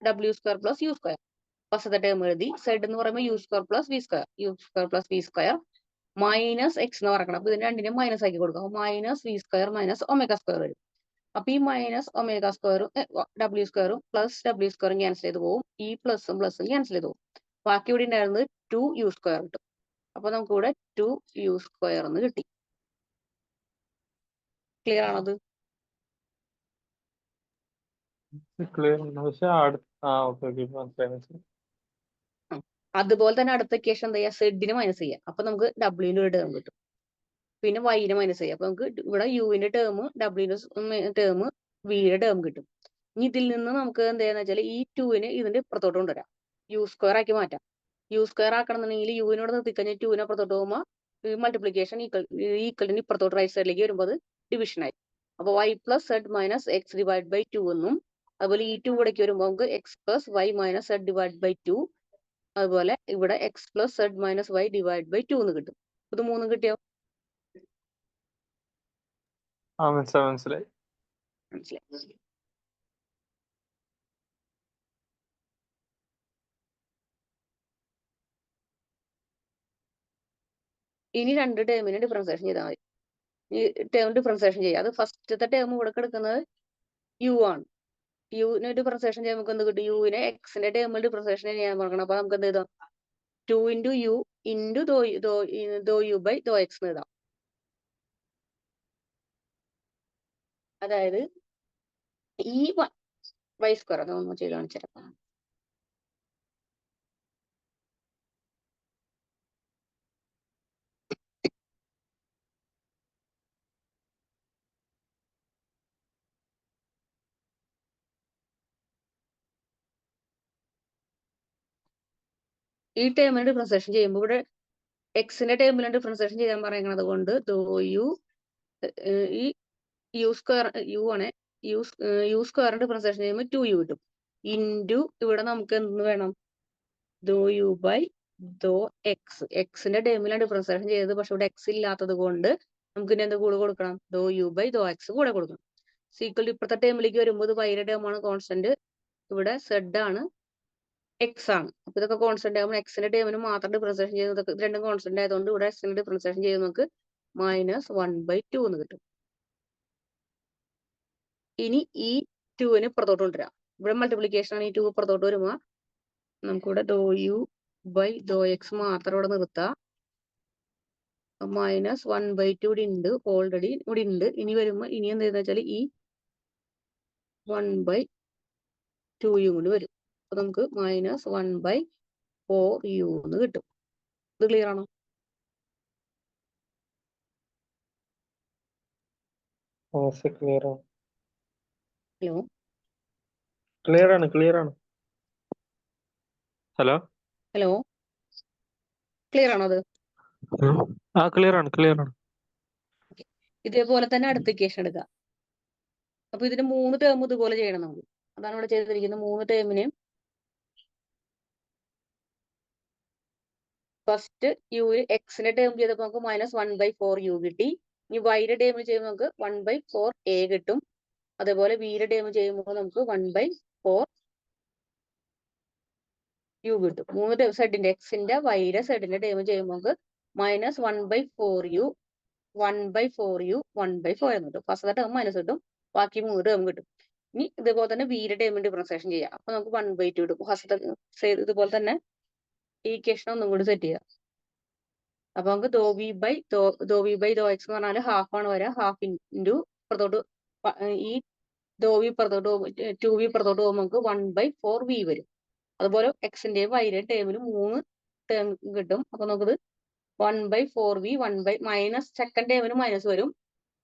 w square plus U square. ഫസ്റ്റത്തെ ടേം എഴുതി. സെഡ് എന്ന് പറയുമ്പോൾ U square plus V square, U square plus V square minus X എന്ന് പറയണം. അപ്പൊ ഇതിന് രണ്ടിനും മൈനസ് ആക്കി കൊടുക്കാം. Minus V square minus omega സ്ക്വയർ വരും. അപ്പൊ ഈ മൈനസ് ഒമേഗ സ്ക്വയറും w സ്ക്വയറും പ്ലസ് w സ്ക്വയറും ക്യാൻസൽ ചെയ്ത് പോകും. ഈ പ്ലസും ക്യാൻസൽ ചെയ്ത് പോകും. ബാക്കി ഇവിടെ ഉണ്ടായിരുന്നത് 2u സ്ക്വയർ കിട്ടും. അപ്പൊ നമുക്ക് ഇവിടെ 2u സ്ക്വയർ എന്ന് കിട്ടി. ക്ലിയർ ആണത്? അതുപോലെ തന്നെ അടുത്ത ഇക്വേഷൻ എന്താ ചെയ്യുക, സെഡിന് മൈനസ് ചെയ്യാം. അപ്പൊ നമുക്ക് ഡബ്ല്യൂന്റെ ഒരു ടേം കിട്ടും. പിന്നെ വൈനെ മൈനസ് ചെയ്യാം. അപ്പൊ നമുക്ക് ഇവിടെ യുവിന്റെ ടേം, ഡബ്ല്യൂന്റെ ടേം, വിയുടെ ടേം കിട്ടും. ഇനി ഇതിൽ നിന്ന് നമുക്ക് എന്ത് ചെയ്യാന്ന് വെച്ചാൽ ഈ 2നെ ഇതിന്റെ ഇപ്പുറത്തോട്ട് കൊണ്ടുവരാം, യു സ്ക്വയർ ആക്കി മാറ്റാം. യു സ്ക്വയർ ആക്കണമെന്നുണ്ടെങ്കിൽ യുവിനോട് നിർത്തിക്കഴിഞ്ഞാൽ 2നെ അപ്പുറത്തോട്ട് പോകുമ്പോൾ മൾട്ടിപ്ലിക്കേഷൻ ഈക്വലിന് ഇപ്പുറത്തോട്ട് റൈറ്റ് സൈഡിലേക്ക് വരുമ്പോൾ അത് ഡിവിഷൻ ആയി. അപ്പൊ y plus Z minus X divide by 2 എന്നും, അതുപോലെ ഈ 2 ഇവിടേക്ക് വരുമ്പോൾ നമുക്ക് X plus Y minus Z divide by 2, അതുപോലെ ഇവിടെ X plus Z minus Y divide by 2 എന്ന് കിട്ടും. ഇത് മൂന്നും കിട്ടിയോ? മനസ്സിലായി. ഇനി രണ്ട് ടേമിനെ ഡിഫറൻസിയേഷൻ ചെയ്താൽ മതി. ഈ ടേം ഡിഫറൻസിയേഷൻ ചെയ്യുക. അത് ഫസ്റ്റത്തെ ടേം ഇവിടെ കിടക്കുന്നത് യു ആണ്. യുവിനെ ഡിഫറൻസിയേഷൻ ചെയ്യുമ്പോൾ നമുക്ക് എന്ത് കിട്ടും? യുവിനെ എക്സിന്റെ ടേമിൽ ഡിഫറൻസിയേഷൻ ചെയ്യാൻ പറയണം. അപ്പൊ നമുക്ക് എന്ത് ചെയ്താം? 2 into U into though U by though X എഴുതാം. അതായത് ഈ വൈ സ്ക്വയർ അതൊന്നും ചെയ്ത് കാണിച്ചേരാം. ഈ ടേമിന് ഡിഫറൻസിയേഷൻ ചെയ്യുമ്പോൾ ഇവിടെ എക്സിന്റെ ടേമിലാണ് ഡിഫറൻസിയേഷൻ ചെയ്യാൻ പറയുന്നത് കൊണ്ട് ദോ യു, ഈ യു സ്ക്വയർ യു ആണ്, യു സ്ക്വയറിന്റെ ഡിഫറൻസിയേഷൻ ചെയ്യുമ്പോൾ 2u കിട്ടും. ഇൻറ്റു ഇവിടെ നമുക്ക് എന്ത് വേണം? ദോ യു ബൈ ദോ എക്സ്. എക്സിന്റെ ടേമിലാണ് ഡിഫറൻസിയേഷൻ ചെയ്തത്, പക്ഷെ ഇവിടെ എക്സ് ഇല്ലാത്തത് കൊണ്ട് നമുക്ക് ഇനി എന്ത് കൂടെ കൊടുക്കണം? ദോ യു ബൈ ദോ എക്സ് കൂടെ കൊടുക്കണം. സീക്വൽ ഇപ്പുറത്തെ ടേമിലേക്ക് വരുമ്പോൾ ഇത് വൈയുടെ ടേമാണ് കോൺസ്റ്റന്റ്, ഇവിടെ സെഡ് ആണ്, എക്സ് ആണ്. അപ്പൊ ഇതൊക്കെ കോൺസ്റ്റന്റ് ആകുമ്പോൾ എക്സിന്റെ ടേമിന് മാത്രം ഡിഫറൻസിയേഷൻ ചെയ്യുന്നത് രണ്ടും കോൺസ്റ്റന്റ് ആയതുകൊണ്ട് ഇവിടെ എക്സിന്റെ ഡിഫറൻസിയേഷൻ ചെയ്ത് നമുക്ക് -1/2 എന്ന് കിട്ടും. ഇനി ഈ 2നെ ഇപ്പുറത്തോട്ട് കൊണ്ടുവരാം. ഇവിടെ മൾട്ടിപ്ലിക്കേഷൻ ആണ്, ഈ 2 ഇപ്പുറത്തോട്ട് വരുമ്പോ നമുക്കിവിടെ ഡോ യു ബൈ ഡോ എക്സ് മാത്രം ഇവിടെ നിർത്താം. -1/2 ഇവിടെ ഉണ്ട്, ഓൾറെഡി ഇവിടെ ഉണ്ട്. ഇനി വരുമ്പോ ഇനി എന്ത് ചെയ്തെന്ന് വെച്ചാൽ ഈ 1/2 കൂടി വരും. അപ്പൊ നമുക്ക് -1/4u എന്ന് കിട്ടും. ഇത് ക്ലിയർ ആണോ? ഹലോ, ക്ലിയർ ആണ്. ഹലോ, ഹലോ, ക്ലിയർ ആണോ അത്? ക്ലിയർ ആണ്. ഇതേപോലെ തന്നെ അടുത്ത ഇക്വേഷൻ എടുക്കുക. അപ്പൊ ഇതിന് 3 ടേം ഇതുപോലെ ചെയ്യണം നമുക്ക്. അതാണ് ഇവിടെ ചെയ്തിരിക്കുന്നത്. 3 ടേമിനെയും ഫസ്റ്റ് യു എക്സിന്റെ ടേം ചെയ്തപ്പോൾ നമുക്ക് -1/4u കിട്ടി. ഇനി വൈയുടെ ടേം ചെയ്യുമ്പോൾ നമുക്ക് 1/4a കിട്ടും. അതേപോലെ ബിയുടെ ടേം ചെയ്യുമ്പോൾ നമുക്ക് 1/4u കിട്ടും. 3 ടേം സെഡിന്റെ എക്സിന്റെ വൈയുടെ സെഡിന്റെ ടേം ചെയ്യുമ്പോൾ നമുക്ക് -1/4u 1/4 എന്ന് കിട്ടും. ഫസ്റ്റ് ടേം മൈനസ് കിട്ടും, ബാക്കി 3 ടേം കിട്ടും. ഇനി ഇതുപോലെ തന്നെ ബിയുടെ ടേമിന് ഡിഫറൻസിയേഷൻ ചെയ്യാം. അപ്പൊ നമുക്ക് 1/2 കിട്ടും. ഫസ്റ്റ് ഇതുപോലെ തന്നെ ഈ ഇക്വേഷൻ ഒന്നും കൂടി സെറ്റ് ചെയ്യാം. അപ്പൊ നമുക്ക് ഡോ വി ബൈ ഡോ എക്സ് എന്ന് പറഞ്ഞാൽ ഹാഫ് ആണ് വരാം. ഹാഫ് ഇൻറ്റു പുറത്തോട്ട് ഈ ഡോ വി പുറത്തോട്ട് 2v പുറത്തോട്ട് പോകുമ്പോൾ നമുക്ക് 1/4v വരും. അതുപോലെ എക്സിന്റെയും വൈയുടെയും ടേമിന് 3 ടേം കിട്ടും. അപ്പൊ നമുക്കത് 1/4v സെക്കൻഡ് ടേമിന് മൈനസ് വരും,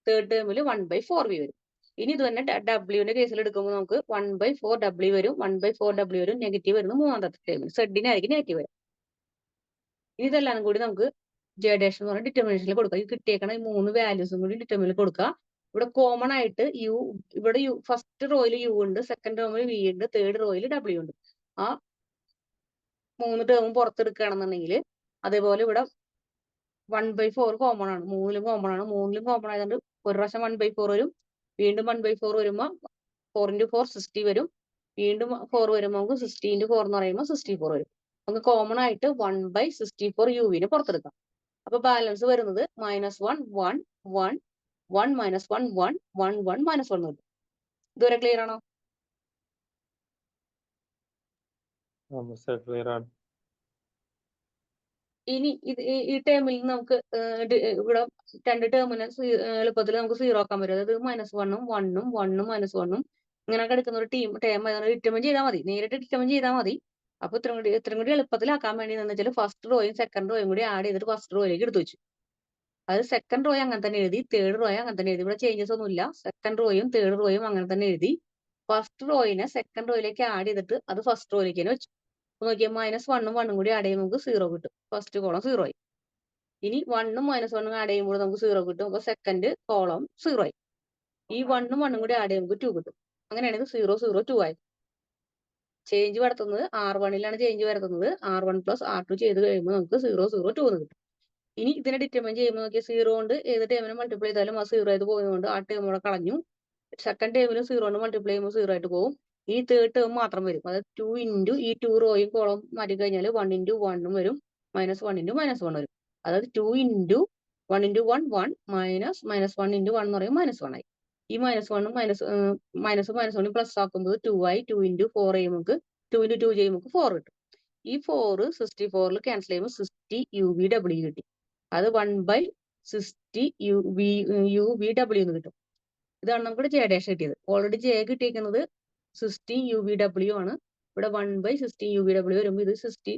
തേർഡ് ടേമിൽ 1/4v വരും. ഇനി ഇത് തന്നെ ഡബ്ല്യൂന്റെ കേസിൽ എടുക്കുമ്പോൾ നമുക്ക് 1/4w വരും, 1/4w വരും, നെഗറ്റീവ് വരുന്നു മൂന്നാമത്തെ ടേമിൽ. സെഡിനായിരിക്കും നെഗറ്റീവ് വരും. ഇനി ഇതെല്ലാം കൂടി നമുക്ക് ജഡേഷൻ എന്ന് പറഞ്ഞ ഡിറ്റർമിനേഷനിൽ കൊടുക്കുക. ഈ കിട്ടിയേക്കണ ഈ 3 വാല്യൂസും കൂടി ഡിറ്റർമിനേഷനിൽ കൊടുക്കുക. ഇവിടെ കോമൺ ആയിട്ട് ഇവിടെ ഫസ്റ്റ് റോയിൽ യു ഉണ്ട്, സെക്കൻഡ് റോയിൽ വി ഉണ്ട്, തേർഡ് റോയിൽ ഡബ്ല്യു ഉണ്ട്. ആ 3 ടേമും പുറത്തെടുക്കുകയാണെന്നുണ്ടെങ്കിൽ അതേപോലെ ഇവിടെ 1/4 കോമൺ ആണ്, 3ലും കോമൺ ആണ്. 3ലും കോമൺ ആയതുകൊണ്ട് ഒരു പ്രാവശ്യം 1/4 വരും, വീണ്ടും 1/4 വരുമ്പോൾ 4 × 4 60 വരും, വീണ്ടും 4 വരുമ്പോൾ നമുക്ക് 60 × 4 എന്ന് പറയുമ്പോൾ 64 വരും. നമുക്ക് കോമൺ ആയിട്ട് 1/64 യുവിന് പുറത്തെടുക്കാം. അപ്പൊ ബാലൻസ് വരുന്നത് -1 1 1 1 -1 1 1 1 -1 വരും. ഇതുവരെ ക്ലിയർ ആണോ? ഇനി ഈ ടേമിൽ നമുക്ക് ഇവിടെ 2 ടേമിന് എളുപ്പത്തിൽ നമുക്ക് 0 ആക്കാൻ പറ്റും. അതായത് -1ഉം 1ഉം 1ഉം -1ഉം ഇങ്ങനെയൊക്കെ എടുക്കുന്ന ഒരു ടേം ഡിറ്റർമിൻ ചെയ്താൽ മതി, നേരിട്ട് ഡിറ്റർമിൻ ചെയ്താൽ മതി. അപ്പൊ ഇത്രയും കൂടി എളുപ്പത്തിലാക്കാൻ വേണ്ടി എന്ന് വെച്ചാൽ ഫസ്റ്റ് റോയും സെക്കൻഡ് റോയും കൂടി ആഡ് ചെയ്തിട്ട് ഫസ്റ്റ് റോയിലേക്ക് എടുത്തു വെച്ചു. അത് സെക്കൻഡ് റോയും അങ്ങനെ തന്നെ എഴുതി, തേർഡ് റോയും അങ്ങനെ തന്നെ എഴുതി. ഇവിടെ ചേഞ്ചസ് ഒന്നും ഇല്ല. സെക്കൻഡ് റോയും തേർഡ് റോയും അങ്ങനെ തന്നെ എഴുതി. ഫസ്റ്റ് റോയിനെ സെക്കൻഡ് റോയിലേക്ക് ആഡ് ചെയ്തിട്ട് അത് ഫസ്റ്റ് റോയിലേക്ക് തന്നെ വെച്ചു. നോക്കിയാൽ -1ഉം 1ഉം കൂടി ആഡ് ചെയ്യുമ്പോൾ നമുക്ക് 0 കിട്ടും. ഫസ്റ്റ് കോളം 0 ആയി. ഇനി 1ഉം -1ഉം ആഡ് ചെയ്യുമ്പോൾ നമുക്ക് 0 കിട്ടും. അപ്പൊ സെക്കൻഡ് കോളം 0 ആയി. ഈ 1ഉം 1ഉം കൂടി ആഡ് ചെയ്യുമ്പോൾ 2 കിട്ടും. അങ്ങനെയാണ് ഇത് 0 0 2 ആയി. ചേഞ്ച് വരുത്തുന്നത് R1ലാണ് ചേഞ്ച് വരുത്തുന്നത്. R1 + R2 ചെയ്ത് കഴിയുമ്പോൾ നമുക്ക് 0 0 2 എന്ന് കിട്ടും. ഇനി ഇതിനെ ഡിറ്റർമിൻ ചെയ്യുമ്പോൾ നോക്കിയാൽ 0 കൊണ്ട് ഏത് ടേമിനെ മൾട്ടിപ്ലൈ ചെയ്താലും ആ 0 ആയിട്ട് പോകുന്നതുകൊണ്ട് ആ ടേം ഇവിടെ കളഞ്ഞു. സെക്കൻഡ് ടേമിലും 0 കൊണ്ട് മൾട്ടിപ്ലൈ ചെയ്യുമ്പോൾ 0 ആയിട്ട് പോകും. ഈ തേർഡ് ടേം മാത്രം വരും. അതായത് 2 × ഈ 2 റോയും കോളം മാറ്റി കഴിഞ്ഞാൽ 1 × 1 വരും, -1 × -1 വരും. അതായത് 2 × 1 × 1 1 -1 × 1 എന്ന് പറയുമ്പോൾ -1 ആയി. ഈ -1ഉം -1ഉം പ്ലസ് ആക്കുമ്പോൾ 2 ആയി. 2 × 4 ചെയ്യുമ്പോൾ 2 × 2 ചെയ്യുമ്പോൾ 4 കിട്ടും. ഈ 4 64ൽ ക്യാൻസൽ ചെയ്യുമ്പോൾ 60 UVW കിട്ടി. അത് 1/60 UVW എന്ന് കിട്ടും. ഇതാണ് നമുക്ക് ജഡേഷൻ കിട്ടിയത്. ഓൾറെഡി ജെ കിട്ടിയിരിക്കുന്നത് 60 UVW ആണ്. ഇവിടെ 1/60 UVW വരുമ്പോൾ ഇത് 60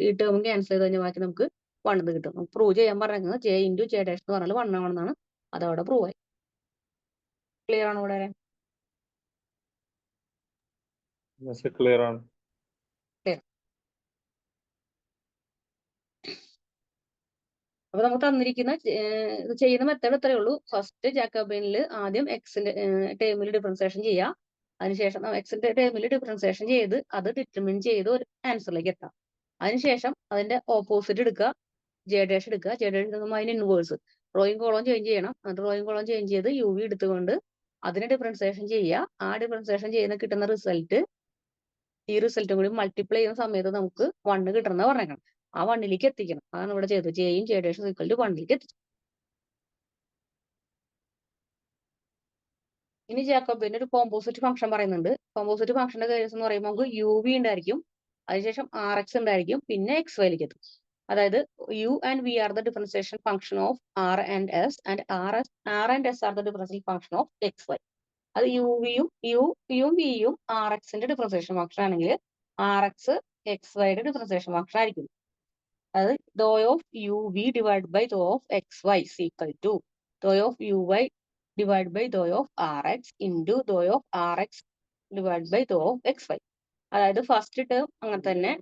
ഈ ടേം ക്യാൻസൽ ചെയ്ത് കഴിഞ്ഞാൽ ബാക്കി നമുക്ക് 1 എന്ന് കിട്ടും. നമുക്ക് പ്രൂവ് ചെയ്യാൻ പറയുന്നത് J × ജഡേഷൻ എന്ന് പറഞ്ഞാൽ 1 ആണെന്നാണ്. അതവിടെ പ്രൂവ് ആയി. ക്ലിയർ ആണോ ഇവിടെ? ക്ലിയർ ആണ്. അപ്പൊ നമുക്ക് തന്നിരിക്കുന്ന ചെയ്യുന്ന മെത്തേഡ് ഇത്രയേ ഉള്ളൂ. ഫസ്റ്റ് ജാക്കോബിയനിൽ ആദ്യം എക്സിന്റെ ടേമിൽ ഡിഫറൻസിയേഷൻ ചെയ്യുക. അതിനുശേഷം എക്സിന്റെ ടേമിൽ ഡിഫറൻസിയേഷൻ ചെയ്ത് അത് ഡിറ്റർമിൻ ചെയ്ത് ഒരു ആൻസറിലേക്ക് എത്താം. അതിനുശേഷം അതിന്റെ ഓപ്പോസിറ്റ് എടുക്കുക, ജഡേഷൻ എടുക്കുക. ജഡേഷൻ അതിന് ഇൻവേഴ്സ് റോയും കോളം ചേഞ്ച് ചെയ്യണം. അത് റോയും കോളം ചേഞ്ച് ചെയ്ത് UV എടുത്തുകൊണ്ട് അതിനെ ഡിഫറൻസിയേഷൻ ചെയ്യുക. ആ ഡിഫറൻസിയേഷൻ ചെയ്യുന്ന കിട്ടുന്ന റിസൾട്ട് ഈ റിസൾട്ടും കൂടി മൾട്ടിപ്ലൈ ചെയ്യുന്ന സമയത്ത് നമുക്ക് 1 കിട്ടണമെന്ന് പറഞ്ഞേക്കണം. ആ 1ലേക്ക് എത്തിക്കണം. അതാണ് ഇവിടെ ചെയ്തത്. ജെയും ജഡേഷൻ = 1ലേക്ക് എത്തിച്ചു. ഇനി ജാക്കോബിന്റെ ഒരു കോമ്പോസിറ്റ് ഫംഗ്ഷൻ പറയുന്നുണ്ട്. കോമ്പോസിറ്റ് ഫംഗ്ഷന്റെ കേസ് എന്ന് പറയുമ്പോൾ നമുക്ക് യു വി ഉണ്ടായിരിക്കും, അതിനുശേഷം ആർ എക്സ് ഉണ്ടായിരിക്കും, പിന്നെ എക്സ് വൈയിലേക്ക് എത്തും. അതായത് U and V are the differentiation function of R and S and R and S are the differential function of X Y. അത് യുവും വിയും ആർ എക്സിന്റെ ഡിഫറൻസിയേഷൻ ഫംഗ്ഷൻ ആണെങ്കിൽ ആർ എക്സ് എക്സ് വൈയുടെ ഡിഫറൻസിയേഷൻ ഫംഗ്ഷൻ ആയിരിക്കും. അതായത് doh of U V divide by Dr of X Y equal to doh of U Y divide by Dr of R X into doh of R X divide by Dr of X Y. അതായത് ഫസ്റ്റ് ടേം അങ്ങനെ തന്നെ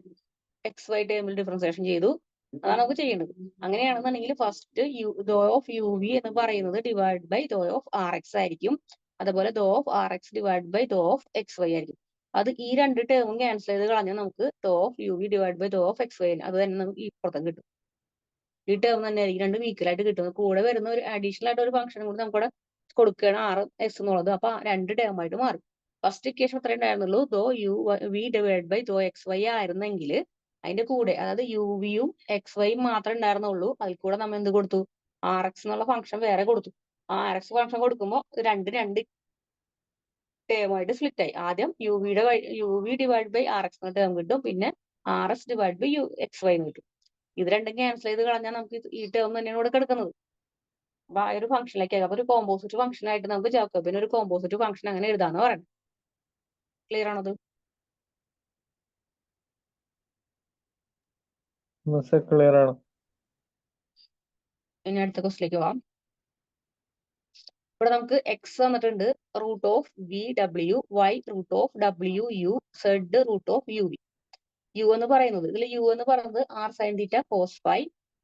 എക്സ് വൈ ടേമിൽ ഡിഫറൻസിയേഷൻ ചെയ്തു, അതാണ് നമുക്ക് ചെയ്യേണ്ടത്. അങ്ങനെയാണെന്നുണ്ടെങ്കിൽ first doh of U V എന്ന് പറയുന്നത് divide by Dr of R X ആയിരിക്കും, അതുപോലെ doh of R X divide by Dr of X Y ആയിരിക്കും. അത് ഈ രണ്ട് ടേമും ക്യാൻസൽ ചെയ്ത് കളഞ്ഞാൽ നമുക്ക് doh of U V divide by Dr of X Y അത് തന്നെ നമുക്ക് ഇപ്പുറത്തും കിട്ടും. ഈ ടേം തന്നെ ആയിരിക്കും രണ്ടും ഈക്വൽ ആയിട്ട് കിട്ടുന്നത്. കൂടെ വരുന്ന ഒരു അഡീഷണൽ ആയിട്ട് ഒരു ഫംഗ്ഷൻ കൂടി നമുക്കിവിടെ കൊടുക്കുകയാണ് ആർ എസ് എന്നുള്ളത്. അപ്പൊ രണ്ട് ടേം ആയിട്ട് മാറും. ഫസ്റ്റ് ഇക്വേഷൻ അത്രേ ഉണ്ടായിരുന്നുള്ളൂ. Doh U V divide by though X Y ആയിരുന്നെങ്കിൽ അതിന്റെ കൂടെ അതായത് യു വിയും എക്സ് വൈയും മാത്രമേ ഉണ്ടായിരുന്നുള്ളൂ. അതിൽ കൂടെ നമ്മൾ എന്ത് കൊടുത്തു, ആർ എക്സ് എന്നുള്ള ഫംഗ്ഷൻ വേറെ കൊടുത്തു. ആ ആർ എക്സ് ഫംഗ്ഷൻ കൊടുക്കുമ്പോൾ രണ്ട് ടേം ആയിട്ട് സ്പ്ലിറ്റ് ആയി. ആദ്യം U V divide by R X എന്ന ടേം കിട്ടും, പിന്നെ R S divide by X Y എന്ന് കിട്ടും. ഇത് രണ്ടും ക്യാൻസൽ ചെയ്ത് കളഞ്ഞാൽ നമുക്ക് ഈ ടേം തന്നെയാണ് ഇവിടെ കിടക്കുന്നത്. അപ്പൊ ആ ഒരു ഫംഗ്ഷനിലേക്ക് അപ്പൊ ഒരു കോമ്പോസിറ്റ് ഫംഗ്ഷൻ ആയിട്ട് നമുക്ക് ജാക്കോബിന് ഒരു കോമ്പോസിറ്റ് ഫംഗ്ഷൻ അങ്ങനെ എഴുതാന്ന് പറയുന്നത്. ക്ലിയർ ആണത്? ക്ലിയർ ആണ്. ഇനി അടുത്ത ക്വസ്റ്റിലേക്ക് പോവാം. ഇവിടെ നമുക്ക് എക്സ് തന്നിട്ടുണ്ട്, root of V W, Y root of W U, Z root of U V. U എന്ന് പറയുന്നത് ഇതിൽ യു എന്ന് പറയുന്നത് R sine theta cos phi,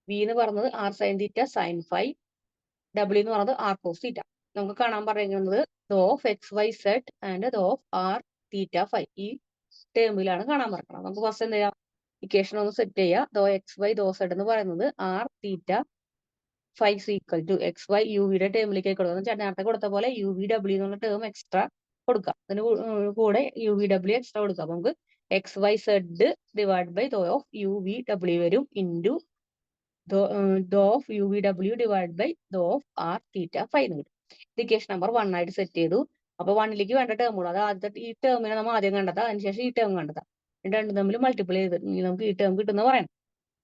V എന്ന് പറയുന്നത് R sine theta sine phi, W എന്ന് പറയുന്നത് ആർ കോസ് തീറ്റ. നമുക്ക് കാണാൻ പറയുന്നത് doh of X Y Z and doh of R theta phi. ഈ ടേമിലാണ് കാണാൻ പറയുന്നത്. നമുക്ക് ഫസ്റ്റ് എന്ത് ചെയ്യാം, ഇക്വേഷൻ ഒന്ന് സെറ്റ് ചെയ്യുക. ദോ എക്സ് വൈ ദോ സെഡ് എന്ന് പറയുന്നത് R theta phi equal to X Y U വിയുടെ ടേമിലേക്ക് കൊടുക്കുക. നേരത്തെ കൊടുത്ത പോലെ യു വി ഡബ്ല്യു എന്നുള്ള ടേം എക്സ്ട്രാ കൊടുക്കാം. അതിന് കൂടെ യു വി ഡബ്ല്യു എക്സ്ട്രാ കൊടുക്കാം. അപ്പൊ നമുക്ക് X Y Z divide by doh of U V W വരും into doh of U V W divide by doh of R theta phi എന്ന് കിട്ടും. ഇക്വേഷൻ നമ്പർ 1 ആയിട്ട് സെറ്റ് ചെയ്തു. അപ്പൊ 1ലേക്ക് വേണ്ട ടേമുകൾ അത് ആദ്യത്തെ ഈ ടേമിനെ നമ്മൾ ആദ്യം കണ്ടെത്താം, അതിനുശേഷം ഈ ടേം കണ്ടെത്താം. രണ്ടും തമ്മിൽ മൾട്ടിപ്ലൈ ചെയ്ത് നമുക്ക് ഈ ടേം കിട്ടുന്ന പറയാം.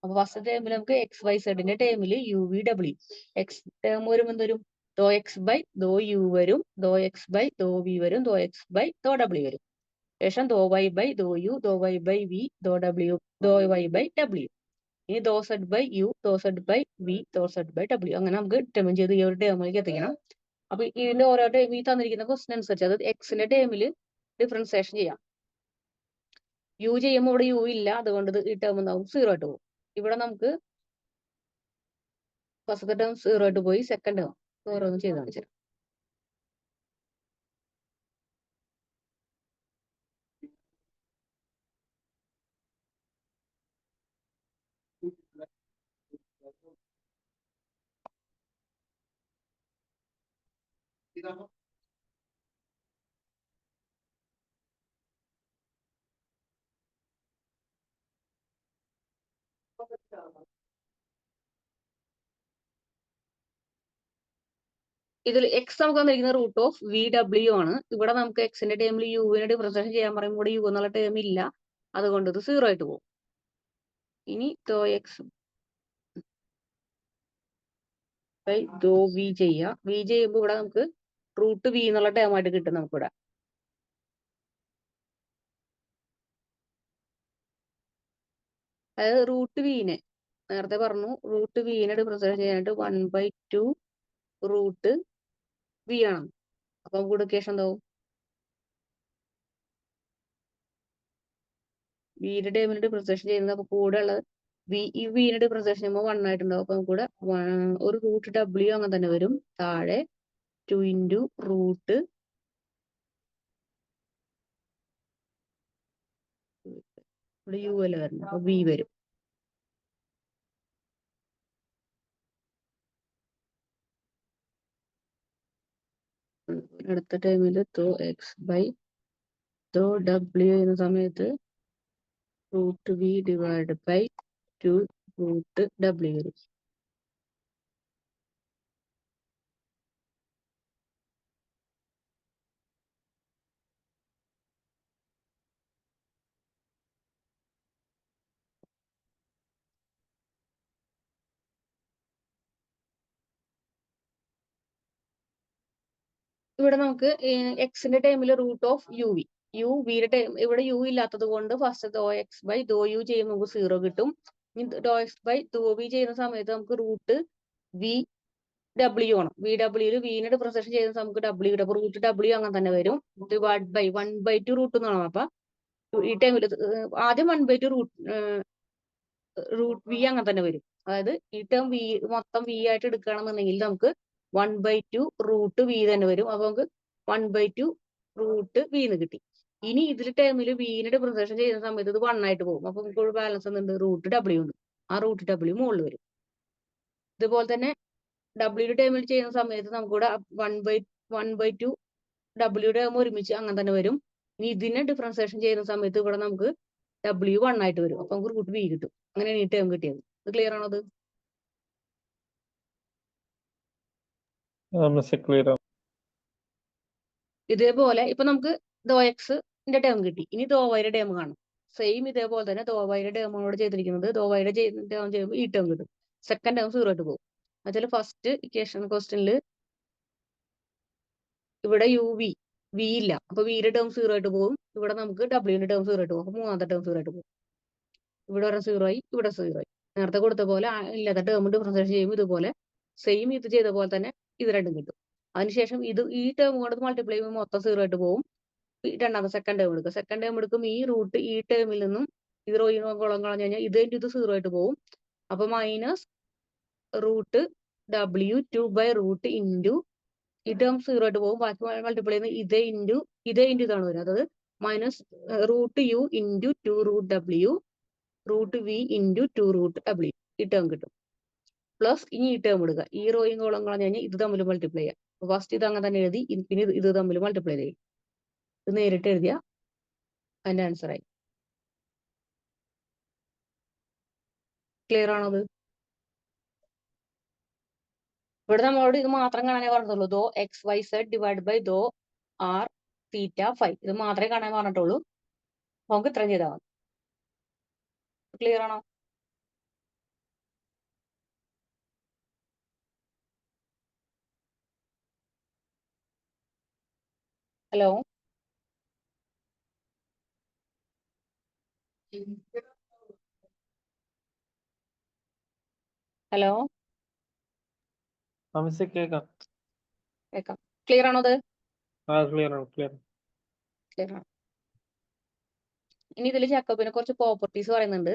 അപ്പൊ ഫസ്റ്റ് ടേമിൽ നമുക്ക് എക്സ് വൈ സെഡിന്റെ ടേമിൽ U V W X term വരും എന്തൊരു doh X by though U വരും, doh X by though V വരും, doh X by though W വരും. ശേഷം doh Y by though U, doh Y by V, doh Y by W. ഇനി doh Z by U, doh Z by V, doh Z by W. അങ്ങനെ നമുക്ക് ഡിറ്റർമിൻ ചെയ്ത് ഈ ഒരു ടേമിലേക്ക് എത്തിക്കണം. അപ്പൊ ഇതിന്റെ ഓരോ ടേം ഈ തന്നിരിക്കുന്ന ക്വസ്റ്റൻ അനുസരിച്ച് അത് എക്സിന്റെ ടേമിൽ ഡിഫറൻസിയേഷൻ ചെയ്യാം. യു ചെയ്യുമ്പോൾ ഇവിടെ യു ഇല്ല, അതുകൊണ്ട് ഈ ടേം എന്താവും 0 ആയിട്ട് പോകും. ഇവിടെ നമുക്ക് ഫസ്റ്റ് ടേം 0 ആയിട്ട് പോയി, സെക്കൻഡ് ടേം ഓരോന്നും ചെയ്ത് കാണിച്ചു. ഇതിൽ എക്സ് നമുക്ക് തന്നിരിക്കുന്ന റൂട്ട് ഓഫ് വി ഡബ്ല്യു ആണ്. ഇവിടെ നമുക്ക് എക്സിന്റെ ടേമിൽ യുവിനെ ഡിഫറൻസിയേഷൻ ചെയ്യാൻ പറയുമ്പോൾ ഇവിടെ യു എന്നുള്ള ടേം ഇല്ല, അതുകൊണ്ട് ഇത് 0 ആയിട്ട് പോകും. ഇനി ദോ എക്സ് ബൈ ദോ വി ചെയ്യാം. വി ചെയ്യുമ്പോൾ ഇവിടെ നമുക്ക് റൂട്ട് വി എന്നുള്ള ടേം ആയിട്ട് കിട്ടും. നമുക്കിവിടെ അതായത് റൂട്ട് വിനെ നേരത്തെ പറഞ്ഞു, റൂട്ട് വിനെ ഡിഫറൻസിയേഷൻ ചെയ്യാനായിട്ട് 1/2 റൂട്ട് വി ആണ്. അപ്പൊ നമുക്ക് ഇക്വേഷൻ എന്താവും, വിയുടെ ടേമിന് ഡിഫറൻസിയേഷൻ ചെയ്യുന്നത്. അപ്പൊ കൂടെ ഉള്ളത് ഈ വിനെ ഡിഫറൻസിയേഷൻ ചെയ്യുമ്പോൾ 1 ആയിട്ടുണ്ടാവും. അപ്പൊ കൂടെ ഒരു റൂട്ട് ഡബ്ല്യു അങ്ങനെ തന്നെ വരും. താഴെ 2 ഇൻറ്റു റൂട്ട് ഇവിടെ യു അല്ല വരുന്നത്, അപ്പൊ വി വരും. അടുത്ത ടൈമിൽ ദോ എക്സ് ബൈ ദോ ഡബ്ല്യു ചെയ്യുന്ന സമയത്ത് root v divide by 2 root ഡബ്ല്യു വരും. ഇവിടെ നമുക്ക് എക്സിന്റെ ടൈമിൽ റൂട്ട് ഓഫ് യു വി വിയുടെ ടൈം ഇവിടെ യു ഇല്ലാത്തത് കൊണ്ട് first do X by though u ചെയ്യുമ്പോൾ നമുക്ക് 0 കിട്ടും. Do x by though V ചെയ്യുന്ന സമയത്ത് നമുക്ക് റൂട്ട് വി ഡബ്ല്യു ആണ്. വി ഡബ്ല്യൂല് വിനെ ഡിഫറൻസിയേഷൻ ചെയ്യുന്ന നമുക്ക് ഡബ്ല്യു കിട്ടും. അപ്പൊ റൂട്ട് ഡബ്ല്യു അങ്ങനെ തന്നെ വരും. ഡിവൈഡ് ബൈ 1/2 റൂട്ട് എന്നാണ്. അപ്പൊ ഈ ടൈമിൽ ആദ്യം 1/2 റൂട്ട് വി അങ്ങനെ തന്നെ വരും. അതായത് ഈ ടേം വി മൊത്തം വി ആയിട്ട് എടുക്കുകയാണെന്നുണ്ടെങ്കിൽ നമുക്ക് 1/2 റൂട്ട് വി തന്നെ വരും. അപ്പൊ നമുക്ക് 1/2 റൂട്ട് വി എന്ന് കിട്ടി. ഇനി ഇതിൽ ടേമിൽ വിനെ ഡിഫറൻസിയേഷൻ ചെയ്യുന്ന സമയത്ത് ഇത് 1 ആയിട്ട് പോകും. അപ്പൊ നമുക്ക് ഒരു ബാലൻസ് ഉണ്ട്, റൂട്ട് ഡബ്ല്യു ഉണ്ട്. ആ റൂട്ട് ഡബ്ല്യു മുകളിൽ വരും. ഇതുപോലെ തന്നെ ഡബ്ല്യൂയുടെ ടേമിൽ ചെയ്യുന്ന സമയത്ത് നമുക്കിവിടെ 1/2 ഡബ്ല്യൂയുടെ ടേം ഒരുമിച്ച് അങ്ങനെ തന്നെ വരും. ഇനി ഇതിനെ ഡിഫറൻസിയേഷൻ ചെയ്യുന്ന സമയത്ത് ഇവിടെ നമുക്ക് ഡബ്ല്യു 1 ആയിട്ട് വരും. അപ്പൊ നമുക്ക് റൂട്ട് വി കിട്ടും. അങ്ങനെയാണ് ഈ ടേം കിട്ടിയത്. ഇത് ക്ലിയർ ആണോ? അത് മിസ് ക്ലിയർ ആണ്. ഇതേപോലെ ഇപ്പൊ നമുക്ക് ദോ എക്സിന്റെ ടേം കിട്ടി. ഇനി ദോ വൈയുടെ ടേം കാണും. സെയിം ഇതേപോലെ തന്നെ ദോ വൈയുടെ ടേമോട് ചെയ്തിരിക്കുന്നത്. ദോ വൈയുടെ ടേം ചെയ്യുമ്പോൾ ഈ ടേം കിട്ടും. സെക്കൻഡ് ടേം 0 ആയിട്ട് പോകും. എന്നുവെച്ചാൽ ഫസ്റ്റ് ഇക്വേഷൻ ക്വസ്റ്റ്യനിൽ ഇവിടെ യു വി ഇല്ല. അപ്പൊ വിയുടെ ടേം 0 ആയിട്ട് പോകും. ഇവിടെ നമുക്ക് ഡബ്ല്യൂന്റെ ടേം 0 ആയിട്ട് പോകും. അപ്പൊ മൂന്നാമത്തെ ടേം 0 ആയിട്ട് പോകും. ഇവിടെ ഒരു 0 ആയി, ഇവിടെ 0 ആയി. നേരത്തെ കൊടുത്ത പോലെ ഇല്ലാത്ത ടേം ഡിഫറൻസിയേഷൻ ചെയ്യുമ്പോൾ ഇതുപോലെ സെയിം ഇത് ചെയ്ത പോലെ തന്നെ ഇത് രണ്ടും കിട്ടും. അതിനുശേഷം ഈ ടേം കൊണ്ട് മൾട്ടിപ്ലൈ ചെയ്യുമ്പോൾ മൊത്തം 0 ആയിട്ട് പോകും. രണ്ടാമത്തെ സെക്കൻഡ് ടേം എടുക്കും. സെക്കൻഡ് ടേം എടുക്കും. ഈ റൂട്ട് ഈ ടേമിൽ നിന്നും 0 കുളം കളഞ്ഞു കഴിഞ്ഞാൽ ഇത് 0 ആയിട്ട് പോകും. അപ്പൊ മൈനസ് റൂട്ട് ഡബ്ല്യു 2/റൂട്ട് ഇൻറ്റു ഈ ടേം 0 ആയിട്ട് പോകും. ബാക്കി മൾട്ടിപ്ലൈ ചെയ്യുന്ന ഇതേ ഇൻറ്റു ഇതാണ് വരും. അതായത് minus root u into 2 root ഡബ്ല്യു റൂട്ട് വി ഇൻറ്റു 2 റൂട്ട് ഡബ്ല്യു ഈ ടേം കിട്ടും. പ്ലസ് ഇനി ഈ ടേം എടുക്കുക. ഈ റോയും കോളം കളഞ്ഞു കഴിഞ്ഞാൽ ഇത് തമ്മിൽ മൾട്ടിപ്ലൈ ചെയ്യാം. ഫസ്റ്റ് ഇത് അങ്ങനെ തന്നെ എഴുതി, പിന്നെ ഇത് തമ്മിൽ മൾട്ടിപ്ലൈ ചെയ്യും. ഇത് നേരിട്ട് എഴുതിയ അതിന്റെ ആൻസർ ആയി. ക്ലിയർ ആണത്? ഇവിടെ നമ്മളോട് ഇത് മാത്രം കാണാനേ പറഞ്ഞിട്ടുള്ളൂ. Doh X Y Z divide by though R theta phi. ഇത് മാത്രമേ കാണാൻ പറഞ്ഞിട്ടുള്ളൂ. നമുക്ക് ഇത്രയും ചെയ്താൽ മതി. ക്ലിയർ ആണോ? ഹലോ, ഹലോ, മിസ് കേൾക്കാം. കേൾക്കാം. ക്ലിയർ ആണോ? അത് ക്ലിയർ ആണ്. ക്ലിയർ ആണ്. ഇനി ഇതിൽ ജാക്കോബിനെ കുറച്ച് പ്രോപ്പർട്ടീസ് പറയുന്നുണ്ട്.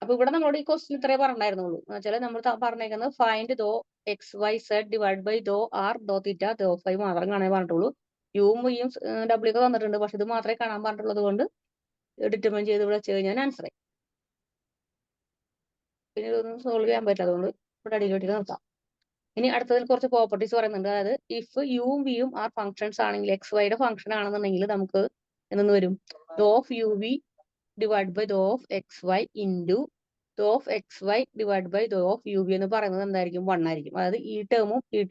അപ്പൊ ഇവിടെ നമ്മളോട് ഈ ക്വസ്റ്റ്യൻ ഇത്രേ പറഞ്ഞായിരുന്നുള്ളൂ. എന്ന് വെച്ചാൽ നമ്മൾ പറഞ്ഞേക്കുന്നത് find do X Y Z divide by though r do theta do phi മാത്രം കാണാൻ പറഞ്ഞിട്ടുള്ളൂ. യുവും വിയും ഡബ്ല്യു ഒക്കെ തന്നിട്ടുണ്ട്. പക്ഷെ ഇത് മാത്രമേ കാണാൻ പറഞ്ഞിട്ടുള്ളത് കൊണ്ട് ഡിറ്റർമൈൻ ചെയ്ത് ഇവിടെ വെച്ച് കഴിഞ്ഞാൽ ആൻസർ ആയി. പിന്നെ ഇതൊന്നും സോൾവ് ചെയ്യാൻ പറ്റില്ല. അതുകൊണ്ട് ഇവിടെ അടിയിലോട്ട് നിർത്താം. ഇനി അടുത്തതിൽ കുറച്ച് പ്രോപ്പർട്ടീസ് പറയുന്നുണ്ട്. അതായത് ഇഫ് യുവും വിയും ആർ ഫംഗ്ഷൻസ് ആണെങ്കിൽ എക്സ് വൈയുടെ ഫംഗ്ഷൻ ആണെന്നുണ്ടെങ്കിൽ നമുക്ക് എന്തെന്ന് വരും? Doh of U V divide by doh of X Y into doh of X Y divide by doh of U V എന്ന് പറയുന്നത് എന്തായിരിക്കും? 1 ആയിരിക്കും. അതായത് ഈ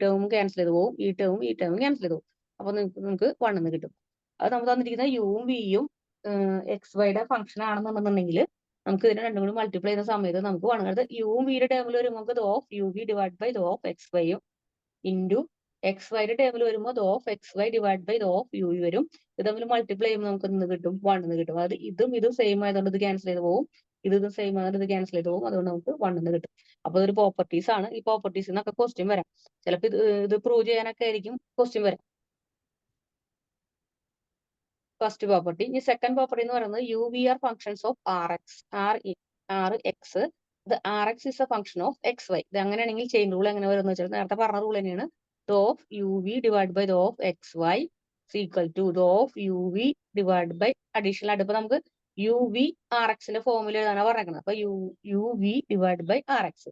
ടേമും ക്യാൻസൽ ചെയ്ത് പോകും. ഈ ടേമും ക്യാൻസൽ ചെയ്ത് പോകും. അപ്പൊ നമുക്ക് 1 എന്ന് കിട്ടും. അത് നമുക്ക് തന്നിരിക്കുന്ന യുവും വിയും എക്സ് വൈയുടെ ഫംഗ്ഷൻ ആണെന്നുണ്ടെന്നുണ്ടെങ്കിൽ നമുക്ക് ഇതിനെ രണ്ടും കൂടി മൾട്ടിപ്ലൈ ചെയ്യുന്ന സമയത്ത് നമുക്ക് 1 അടുത്ത് യുവും വിയുടെ ടേമിൽ വരുമ്പോൾ നമുക്ക് doh of U V divide by doh of X വൈയും ഇൻറ്റു എക്സ് വൈയുടെ ടേമിൽ വരുമ്പോൾ doh of X Y divide by doh of U V വരും. ഇത് തമ്മിൽ മൾട്ടിപ്ലൈ ചെയ്യുമ്പോൾ നമുക്ക് എന്ത് കിട്ടും? 1 എന്ന് കിട്ടും. അത് ഇതും സെയിം ആയതുകൊണ്ട് ഇത് ക്യാൻസൽ ചെയ്ത് പോകും. ഇതും സെയിം ആയതുകൊണ്ട് ഇത് ക്യാൻസൽ ചെയ്ത് പോകും. അതുകൊണ്ട് നമുക്ക് 1 എന്ന് കിട്ടും. അപ്പൊ ഇതൊരു പ്രോപ്പർട്ടീസ് ആണ്. ഈ പ്രോപ്പർട്ടീസ് എന്നൊക്കെ ക്വസ്റ്റ്യൻ വരാം. ചിലപ്പോൾ ഇത് പ്രൂവ് ചെയ്യാനൊക്കെ ആയിരിക്കും ക്വസ്റ്റ്യൻ വരാം. First property. ഇനി സെക്കൻഡ് പ്രോപ്പർട്ടി എന്ന് പറയുന്നത് U V are functions of R X. ഇത് R X is a function of X Y. ഇത് അങ്ങനെയാണെങ്കിൽ ചെയിൻ റൂൾ എങ്ങനെ വരുന്നത് വെച്ചാൽ നേരത്തെ പറഞ്ഞ റൂൾ തന്നെയാണ്. Doh of U V divide by doh of X Y equal to doh of U V divide by additional ആയിട്ട് ഇപ്പൊ നമുക്ക് യു വി ആർ എക്സിന്റെ ഫോമിൽ എഴുതാനാണ് പറഞ്ഞത്. അപ്പൊ U V divide by R X